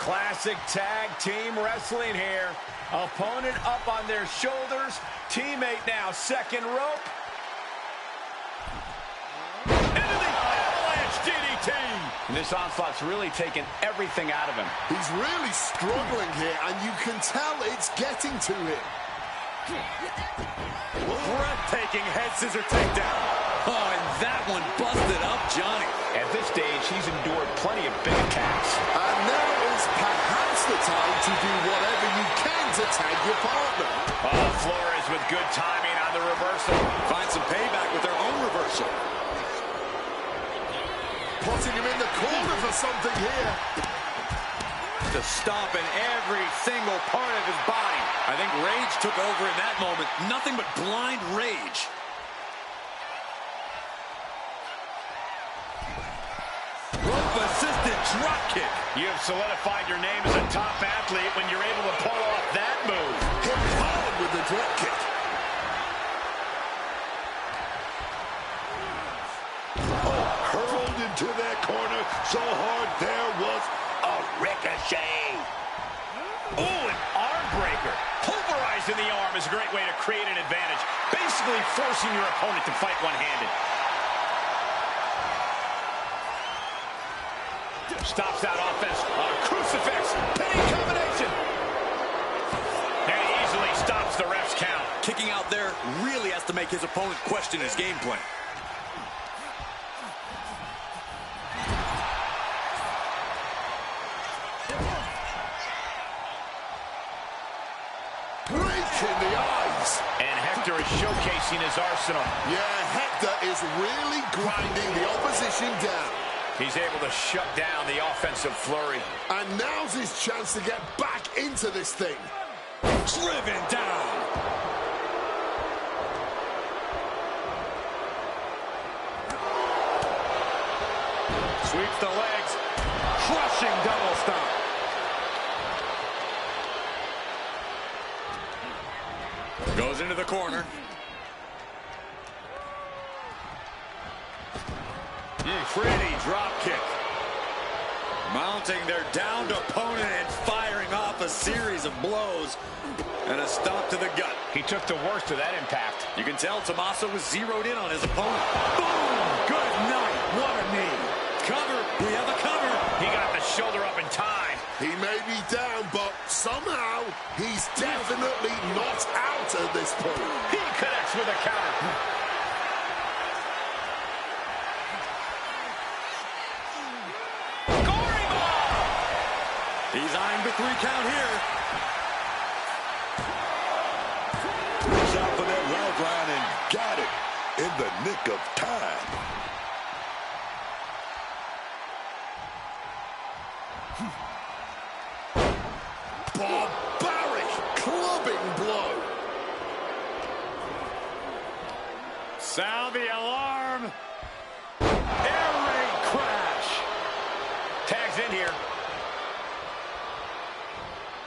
Speaker 5: Classic tag team wrestling here. Opponent up on their shoulders. Teammate now second rope. Into the avalanche DDT. And this onslaught's really taken everything out of him.
Speaker 7: He's really struggling here, and you can tell it's getting to him.
Speaker 8: Breathtaking head scissor takedown. Oh, and that one busted up Johnny.
Speaker 5: At this stage, he's endured plenty of big attacks.
Speaker 7: And now is perhaps the time to do whatever you can to tag your partner.
Speaker 5: Oh, Flores with good timing on the reversal.
Speaker 8: Find some payback with their own reversal.
Speaker 7: Putting him in the corner for something here.
Speaker 8: To stop in every single part of his body. I think rage took over in that moment. Nothing but blind rage. Rope-assisted drop kick.
Speaker 5: You have solidified your name as a top athlete when you're able to pull off that move.
Speaker 7: Hit hard with the drop kick.
Speaker 10: Oh, hurled into that corner so hard there was a ricochet.
Speaker 5: Oh, an arm breaker. Pulverizing the arm is a great way to create an advantage. Basically forcing your opponent to fight one-handed. Stops that offense on a crucifix. Pinning combination. And he easily stops the ref's count.
Speaker 8: Kicking out there really has to make his opponent question his game plan.
Speaker 7: Breaking the eyes.
Speaker 5: And Hector is showcasing his arsenal.
Speaker 7: Yeah, Hector is really grinding the opposition down.
Speaker 5: He's able to shut down the offensive flurry.
Speaker 7: And now's his chance to get back into this thing.
Speaker 8: Driven down. Sweeps the legs. Crushing double stomp. Goes into the corner. Pretty drop kick. Mounting their downed opponent and firing off a series of blows. And a stomp to the gut.
Speaker 5: He took the worst of that impact.
Speaker 8: You can tell Tommaso was zeroed in on his opponent. Boom! Good night. What a knee. Cover. We have a cover.
Speaker 5: He got the shoulder up in time.
Speaker 7: He may be down, but somehow he's definitely not out at this point.
Speaker 5: He connects with a counter.
Speaker 8: He's eyeing the 3 count here.
Speaker 10: Reached out for that lifeline and got it in the nick of time.
Speaker 7: Barbaric clubbing blow.
Speaker 8: Sound the alarm. Air raid crash.
Speaker 5: Tags in here.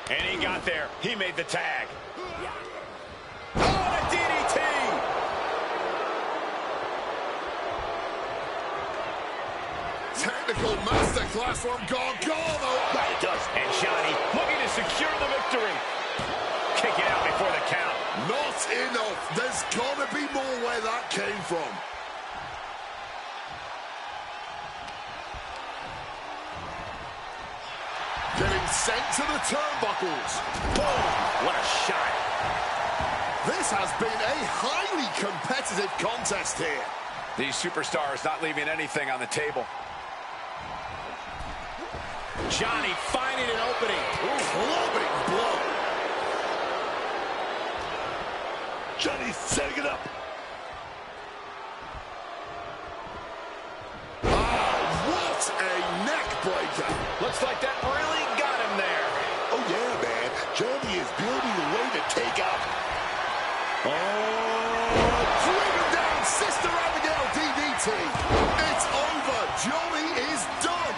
Speaker 5: And he got there. He made the tag. Oh, and a DDT!
Speaker 7: Technical masterclass from Gargano.
Speaker 5: That it does. And Johnny looking to secure the victory. Kick it out before the count.
Speaker 7: Not enough. There's got to be more where that came from. Getting sent to the turnbuckles.
Speaker 5: Boom! What a shot.
Speaker 7: This has been a highly competitive contest here.
Speaker 5: These superstars not leaving anything on the table. Johnny finding an opening.
Speaker 7: Clubbing blow.
Speaker 10: Johnny setting it up.
Speaker 7: What a neck breaker.
Speaker 5: Looks like that really got him there.
Speaker 10: Oh, yeah, man. Johnny is building a way to take out.
Speaker 7: Oh, driven down, Sister Abigail DDT. It's over. Johnny is done.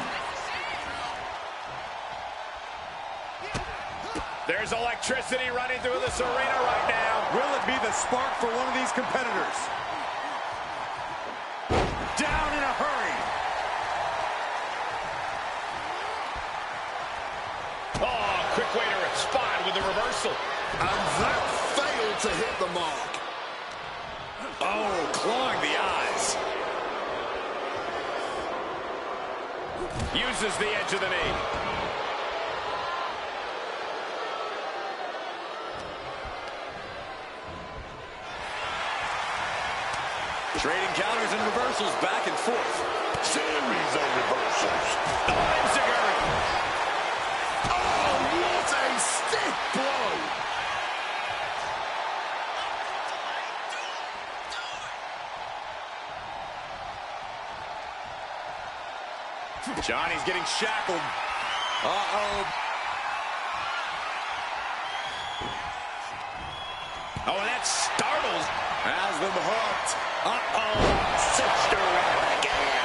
Speaker 5: There's electricity running through this arena right now.
Speaker 8: Will it be the spark for one of these competitors? Down in a hurry.
Speaker 5: with a reversal.
Speaker 7: And that failed to hit the mark.
Speaker 8: Oh, clawing the eyes.
Speaker 5: Uses the edge of the knee.
Speaker 8: Trading counters and reversals back and forth.
Speaker 10: Series of reversals.
Speaker 7: Oh, what a stiff blow.
Speaker 5: Johnny's getting shackled.
Speaker 8: Uh-oh.
Speaker 5: Oh, and that startles.
Speaker 8: Has them hooked.
Speaker 10: Uh-oh. Cinched around again.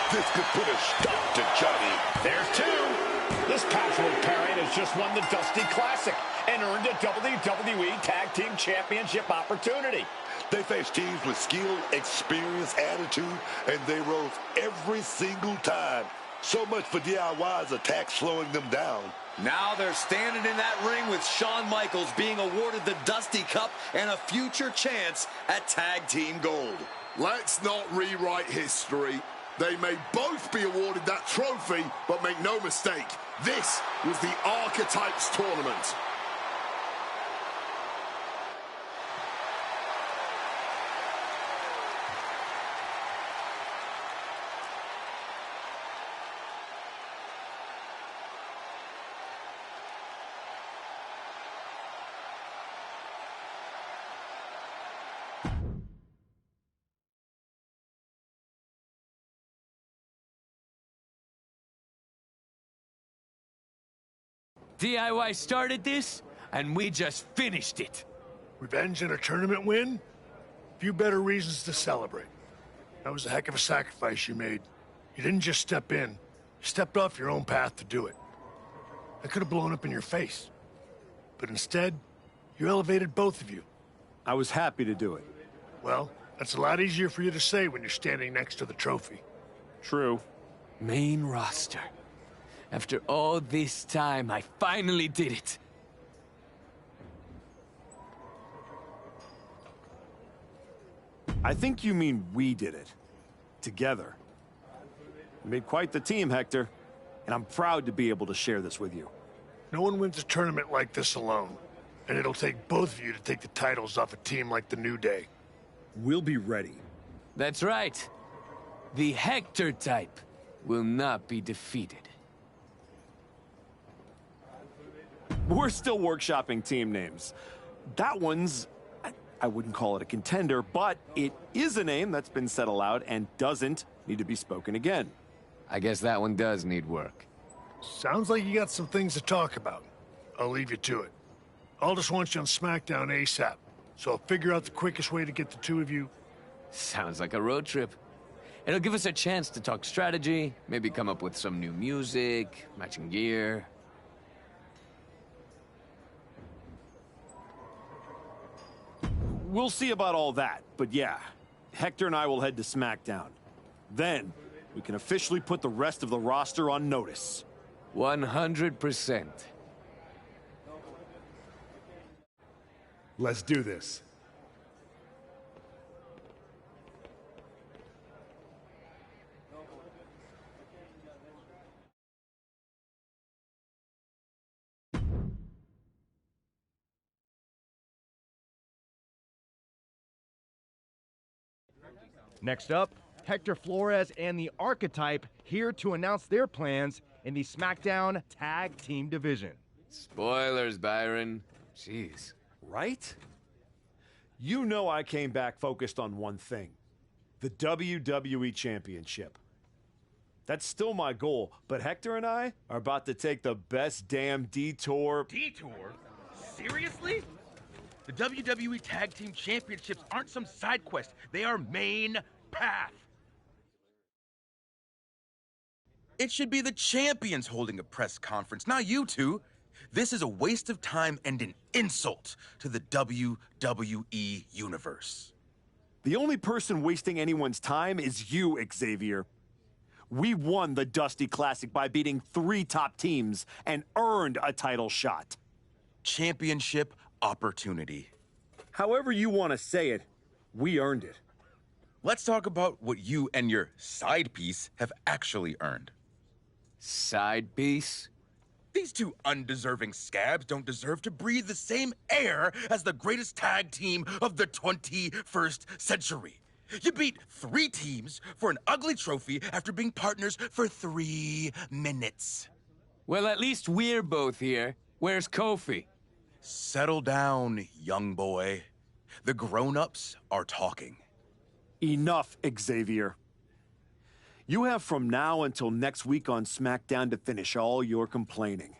Speaker 10: This could put a stop to Johnny.
Speaker 5: There's two. This patchwork pairing has just won the Dusty Classic and earned a WWE Tag Team Championship opportunity.
Speaker 10: They faced teams with skill, experience, attitude, and they rose every single time. So much for DIY's attack slowing them down.
Speaker 8: Now they're standing in that ring with Shawn Michaels being awarded the Dusty Cup and a future chance at Tag Team Gold.
Speaker 7: Let's not rewrite history. They may both be awarded that trophy, but make no mistake, this was the Archetypes Tournament.
Speaker 12: DIY started this, and we just finished it.
Speaker 9: Revenge and a tournament win? Few better reasons to celebrate. That was a heck of a sacrifice you made. You didn't just step in. You stepped off your own path to do it. I could have blown up in your face. But instead, you elevated both of you.
Speaker 4: I was happy to do it.
Speaker 9: Well, that's a lot easier for you to say when you're standing next to the trophy.
Speaker 4: True.
Speaker 12: Main roster. After all this time, I finally did it.
Speaker 4: I think you mean we did it. Together. We made quite the team, Hector. And I'm proud to be able to share this with you.
Speaker 9: No one wins a tournament like this alone. And it'll take both of you to take the titles off a team like the New Day.
Speaker 4: We'll be ready.
Speaker 12: That's right. The Hector type will not be defeated.
Speaker 4: We're still workshopping team names. That one's, I wouldn't call it a contender, but it is a name that's been said aloud and doesn't need to be spoken again.
Speaker 12: I guess that one does need work.
Speaker 9: Sounds like you got some things to talk about. I'll leave you to it. Aldous wants you on SmackDown ASAP, so I'll figure out the quickest way to get the two of you.
Speaker 12: Sounds like a road trip. It'll give us a chance to talk strategy, maybe come up with some new music, matching gear.
Speaker 4: We'll see about all that, but yeah, Hector and I will head to SmackDown. Then, we can officially put the rest of the roster on notice.
Speaker 12: 100%.
Speaker 13: Let's do this.
Speaker 14: Next up, Hector Flores and the Archetype here to announce their plans in the SmackDown Tag Team Division.
Speaker 12: Spoilers, Byron. Jeez.
Speaker 4: Right? You know I came back focused on one thing. The WWE Championship. That's still my goal, but Hector and I are about to take the best damn detour.
Speaker 15: Detour? Seriously? The WWE Tag Team Championships aren't some side quest. They are main path. It should be the champions holding a press conference, not you two. This is a waste of time and an insult to the WWE Universe.
Speaker 4: The only person wasting anyone's time is you, Xavier. We won the Dusty Classic by beating 3 top teams and earned a title shot.
Speaker 15: championship opportunity.
Speaker 4: However you want to say it, we earned it.
Speaker 15: Let's talk about what you and your side piece have actually earned.
Speaker 12: Side piece?
Speaker 15: These two undeserving scabs don't deserve to breathe the same air as the greatest tag team of the 21st century. You beat 3 teams for an ugly trophy after being partners for 3 minutes.
Speaker 12: Well, at least we're both here. Where's Kofi?
Speaker 15: Settle down, young boy. The grown-ups are talking.
Speaker 4: Enough, Xavier. You have from now until next week on SmackDown to finish all your complaining.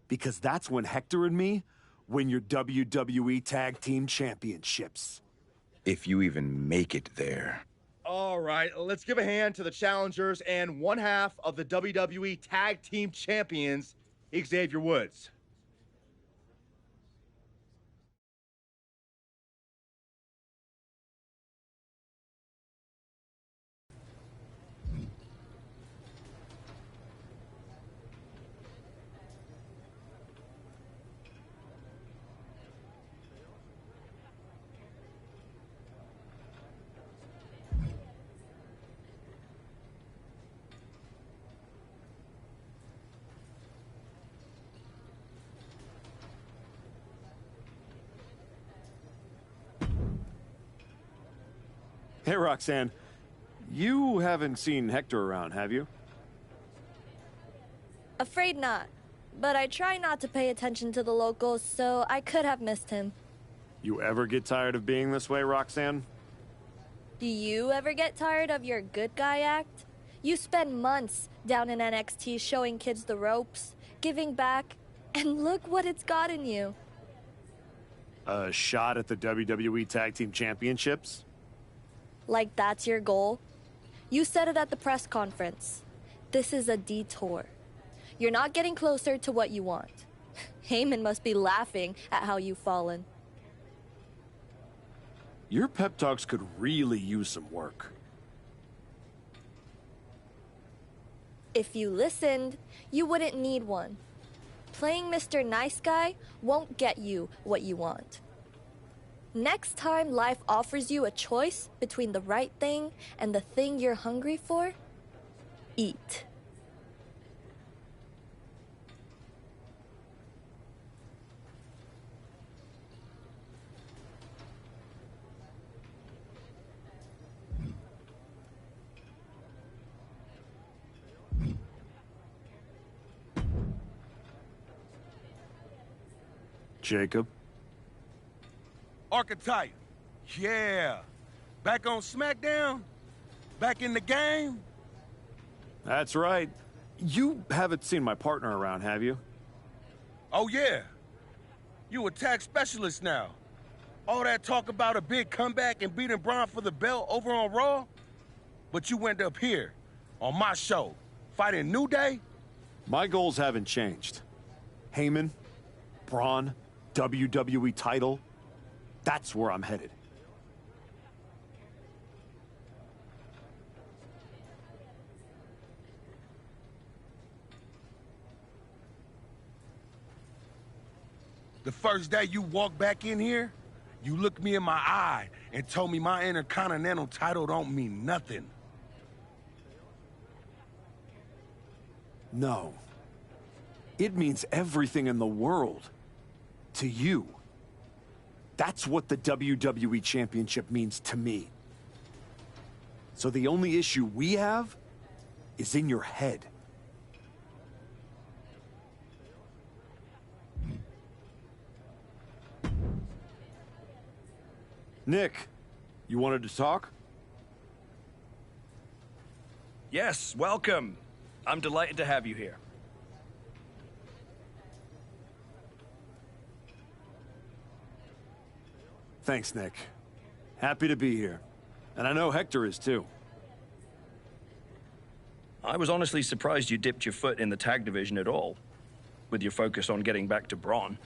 Speaker 4: Because that's when Hector and me win your WWE Tag Team Championships.
Speaker 15: If you even make it there.
Speaker 14: All right, let's give a hand to the challengers and one half of the WWE Tag Team Champions, Xavier Woods.
Speaker 4: Hey, Roxanne. You haven't seen Hector around, have you?
Speaker 13: Afraid not. But I try not to pay attention to the locals, so I could have missed him.
Speaker 4: You ever get tired of being this way, Roxanne?
Speaker 13: Do you ever get tired of your good guy act? You spend months down in NXT showing kids the ropes, giving back, and look what it's gotten you.
Speaker 4: A shot at the WWE Tag Team Championships?
Speaker 13: Like that's your goal? You said it at the press conference. This is a detour. You're not getting closer to what you want. Heyman must be laughing at how you've fallen.
Speaker 4: Your pep talks could really use some work.
Speaker 13: If you listened, you wouldn't need one. Playing Mr. Nice Guy won't get you what you want. Next time life offers you a choice between the right thing and the thing you're hungry for, eat.
Speaker 4: Jacob?
Speaker 16: Archetype. Yeah. Back on SmackDown? Back in the game?
Speaker 4: That's right. You haven't seen my partner around, have you?
Speaker 16: Oh, yeah. You a tag specialist now. All that talk about a big comeback and beating Braun for the belt over on Raw? But you went up here, on my show, fighting New Day?
Speaker 4: My goals haven't changed. Heyman, Braun, WWE title. That's where I'm headed.
Speaker 16: The first day you walked back in here, you looked me in my eye and told me my Intercontinental title don't mean nothing.
Speaker 4: No. It means everything in the world. To you. That's what the WWE Championship means to me. So the only issue we have is in your head. Nick, you wanted to talk?
Speaker 17: Yes, welcome. I'm delighted to have you here.
Speaker 4: Thanks, Nick. Happy to be here. And I know Hector is too.
Speaker 17: I was honestly surprised you dipped your foot in the tag division at all, with your focus on getting back to Braun.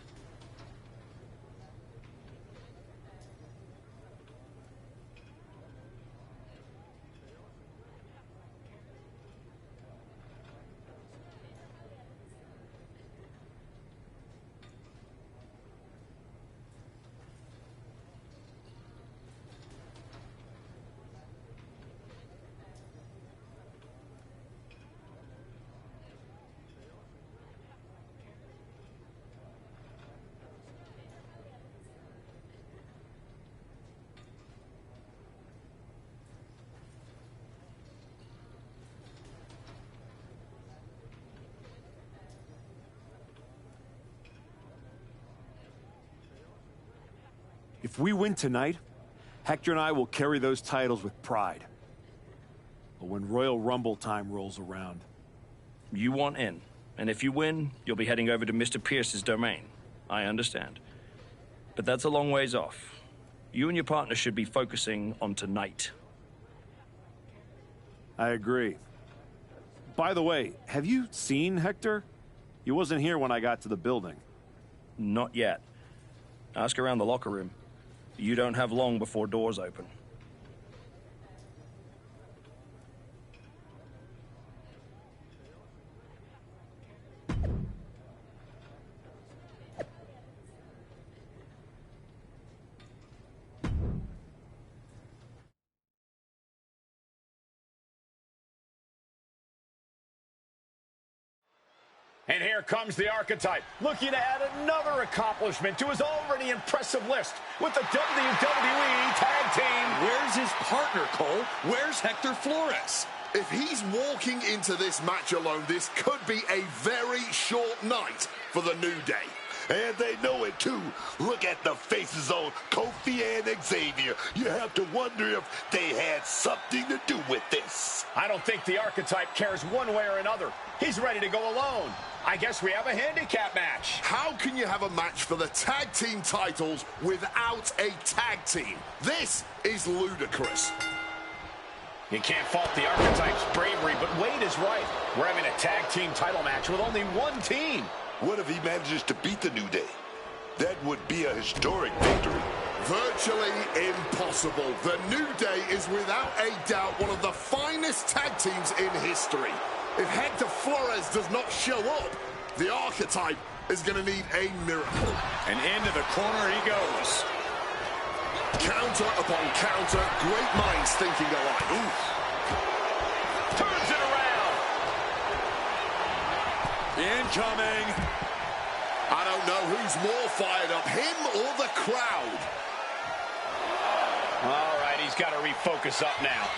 Speaker 4: If we win tonight, Hector and I will carry those titles with pride. But when Royal Rumble time rolls around...
Speaker 17: You want in. And if you win, you'll be heading over to Mr. Pierce's domain. I understand. But that's a long ways off. You and your partner should be focusing on tonight.
Speaker 4: I agree. By the way, have you seen Hector? He wasn't here when I got to the building.
Speaker 17: Not yet. Ask around the locker room. You don't have long before doors open.
Speaker 5: And here comes the Archetype, looking to add another accomplishment to his already impressive list with the WWE Tag Team.
Speaker 8: Where's his partner, Cole? Where's Hector Flores?
Speaker 7: If he's walking into this match alone, this could be a very short night for the New Day.
Speaker 10: And they know it, too. Look at the faces on Kofi and Xavier. You have to wonder if they had something to do with this.
Speaker 5: I don't think the Archetype cares one way or another. He's ready to go alone. I guess we have a handicap match.
Speaker 7: How can you have a match for the tag team titles without a tag team? This is ludicrous.
Speaker 5: You can't fault the Archetype's bravery, but Wade is right. We're having a tag team title match with only one team.
Speaker 10: What if he manages to beat the New Day? That would be a historic victory.
Speaker 7: Virtually impossible. The New Day is without a doubt one of the finest tag teams in history. If Hector Flores does not show up, the Archetype is going to need a miracle.
Speaker 8: And into the corner he goes.
Speaker 7: Counter upon counter. Great minds thinking alike. Ooh.
Speaker 5: Turns it around.
Speaker 8: Incoming.
Speaker 7: I don't know who's more fired up, him or the crowd.
Speaker 5: All right, he's got to refocus up now.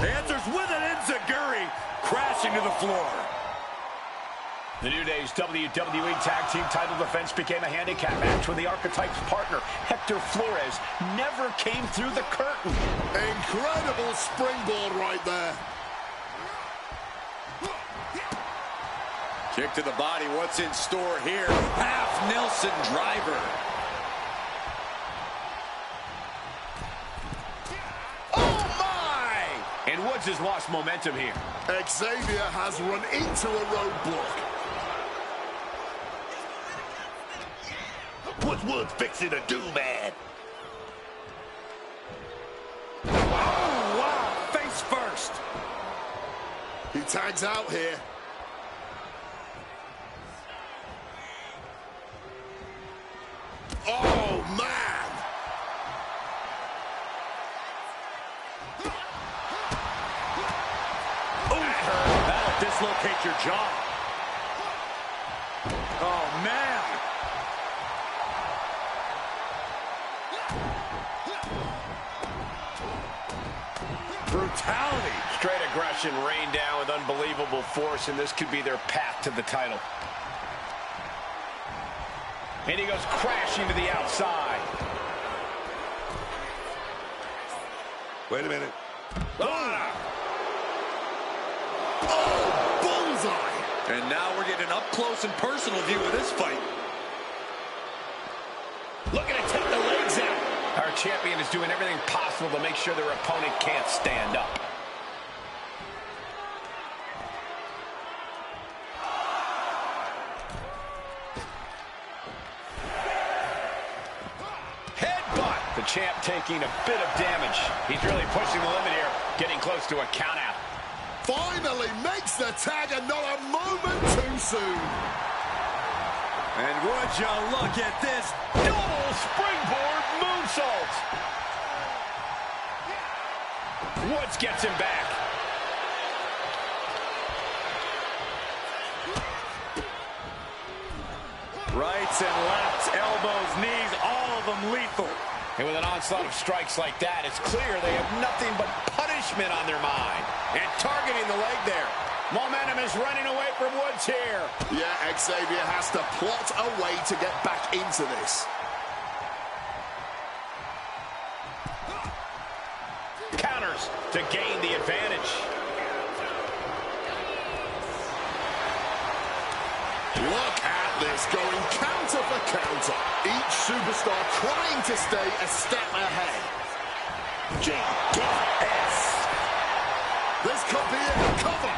Speaker 8: Answers with an enziguri, crashing to the floor.
Speaker 5: The New Day's WWE Tag Team title defense became a handicap match when the Archetype's partner, Hector Flores, never came through the curtain.
Speaker 7: Incredible springboard right there.
Speaker 8: Kick to the body. What's in store here? Half Nelson driver.
Speaker 5: Oh, my! And Woods has lost momentum here.
Speaker 7: Xavier has run into a roadblock.
Speaker 10: What's Woods fixing to do, man?
Speaker 8: Oh, wow. Face first.
Speaker 7: He tags out here. Oh, man.
Speaker 8: That'll dislocate your jaw. Oh, man. Brutality.
Speaker 5: Straight aggression rained down with unbelievable force, and this could be their path to the title. And he goes crashing to the outside.
Speaker 10: Wait a minute.
Speaker 5: Ah!
Speaker 7: Oh, bullseye.
Speaker 8: And now we're getting an up-close and personal view of this fight.
Speaker 5: Looking to take the legs out. Our champion is doing everything possible to make sure their opponent can't stand up. Headbutt. The champ taking a bit of damage. He's really pushing the limit here, getting close to a count out.
Speaker 7: Finally makes the tag and not a moment too soon.
Speaker 8: And would you look at this?
Speaker 5: Double springboard moonsault. Woods gets him back.
Speaker 8: Rights and lefts, elbows, knees, all of them lethal.
Speaker 5: And with an onslaught of strikes like that, it's clear they have nothing but punishment on their mind. And targeting the leg there. Momentum is running away from Woods here.
Speaker 7: Yeah, Xavier has to plot a way to get back into this.
Speaker 5: Counters to gain the advantage.
Speaker 7: Look at this, going counter for counter. Each superstar trying to stay a step ahead. GTS. This could be a cover.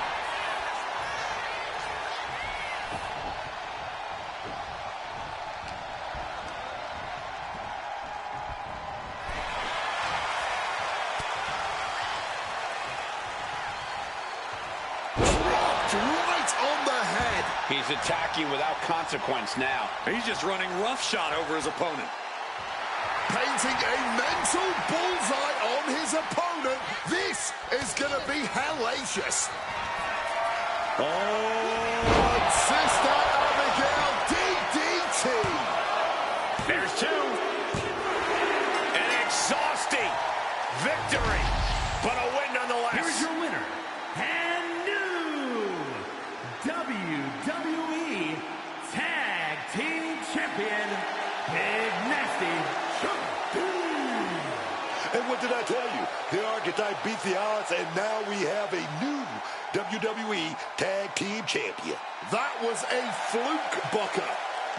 Speaker 7: Right on the head.
Speaker 5: He's attacking without consequence now.
Speaker 8: He's just running roughshod over his opponent.
Speaker 7: Painting a mental bullseye on his opponent. This is going to be hellacious. Oh, Sister Abigail DDT.
Speaker 5: There's two. An exhausting victory, but a win nonetheless.
Speaker 6: Here's your winner, and new WWE Tag Team Champion, Big Nasty.
Speaker 10: And what did I tell you? The Archetype beat the odds, and now we have a new WWE Tag Team Champion.
Speaker 7: That was a fluke, Booker.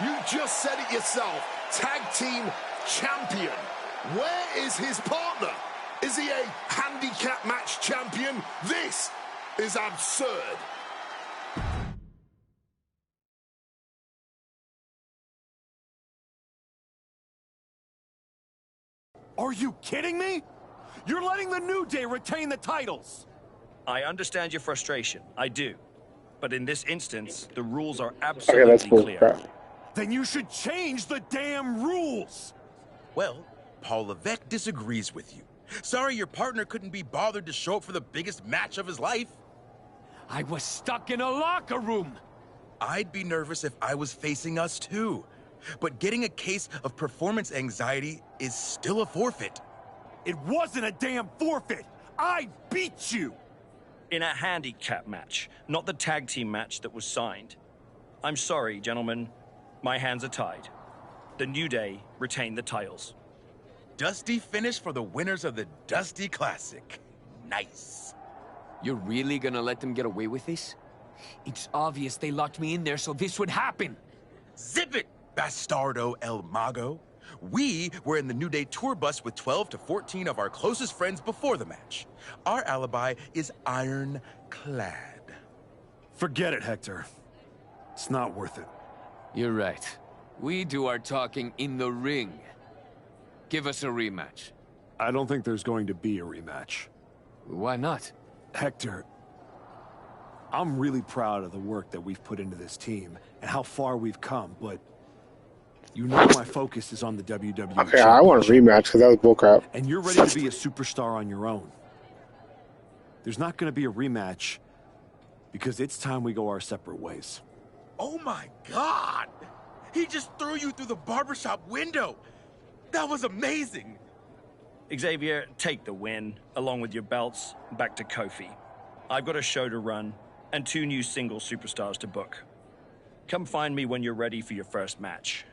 Speaker 7: You just said it yourself. Tag Team Champion. Where is his partner? Is he a handicap match champion? This is absurd.
Speaker 4: Are you kidding me? You're letting the New Day retain the titles.
Speaker 17: I understand your frustration. I do. But in this instance, the rules are
Speaker 2: Okay,
Speaker 17: absolutely
Speaker 2: that's bull
Speaker 17: clear.
Speaker 2: crap.
Speaker 4: Then you should change the damn rules.
Speaker 15: Well, Paul Levesque disagrees with you. Sorry your partner couldn't be bothered to show up for the biggest match of his life.
Speaker 12: I was stuck in a locker room.
Speaker 15: I'd be nervous if I was facing us too. But getting a case of performance anxiety is still a forfeit.
Speaker 4: It wasn't a damn forfeit. I beat you.
Speaker 17: In a handicap match, not the tag team match that was signed. I'm sorry, gentlemen. My hands are tied. The New Day retain the titles.
Speaker 15: Dusty finish for the winners of the Dusty Classic. Nice.
Speaker 12: You're really gonna let them get away with this? It's obvious they locked me in there so this would happen.
Speaker 15: Zip it, Bastardo El Mago. We were in the New Day tour bus with 12 to 14 of our closest friends before the match. Our alibi is ironclad.
Speaker 4: Forget it, Hector. It's not worth it.
Speaker 12: You're right. We do our talking in the ring. Give us a rematch.
Speaker 4: I don't think there's going to be a rematch.
Speaker 12: Why not?
Speaker 4: Hector, I'm really proud of the work that we've put into this team and how far we've come, but you know my focus is on the WWE.
Speaker 2: Okay, I want a rematch because that was bullcrap.
Speaker 4: And you're ready to be a superstar on your own. There's not going to be a rematch because it's time we go our separate ways.
Speaker 15: Oh my God! He just threw you through the barbershop window. That was amazing.
Speaker 17: Xavier, take the win, along with your belts, back to Kofi. I've got a show to run and 2 new single superstars to book. Come find me when you're ready for your first match.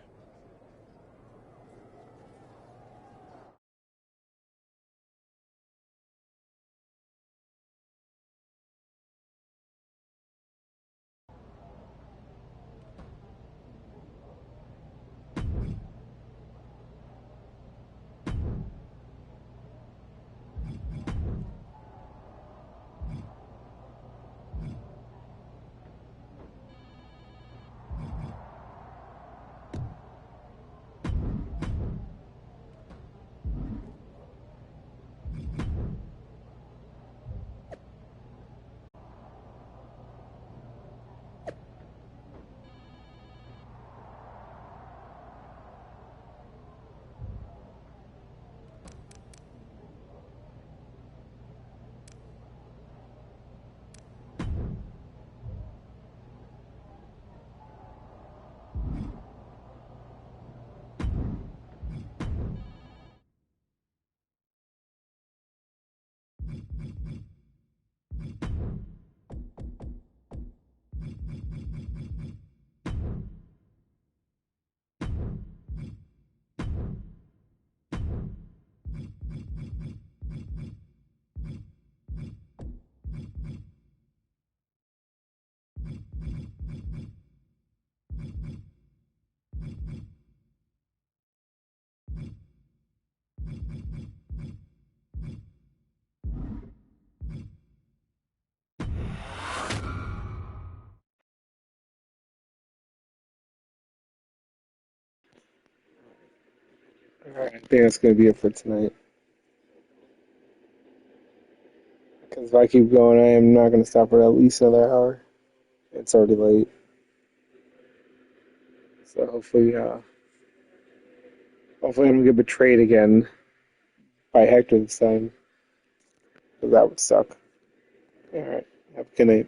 Speaker 2: Alright, I think that's going to be it for tonight. Because if I keep going, I am not going to stop for at least another hour. It's already late. So hopefully I don't get betrayed again by Hector this time. Because that would suck. Alright, have a good night.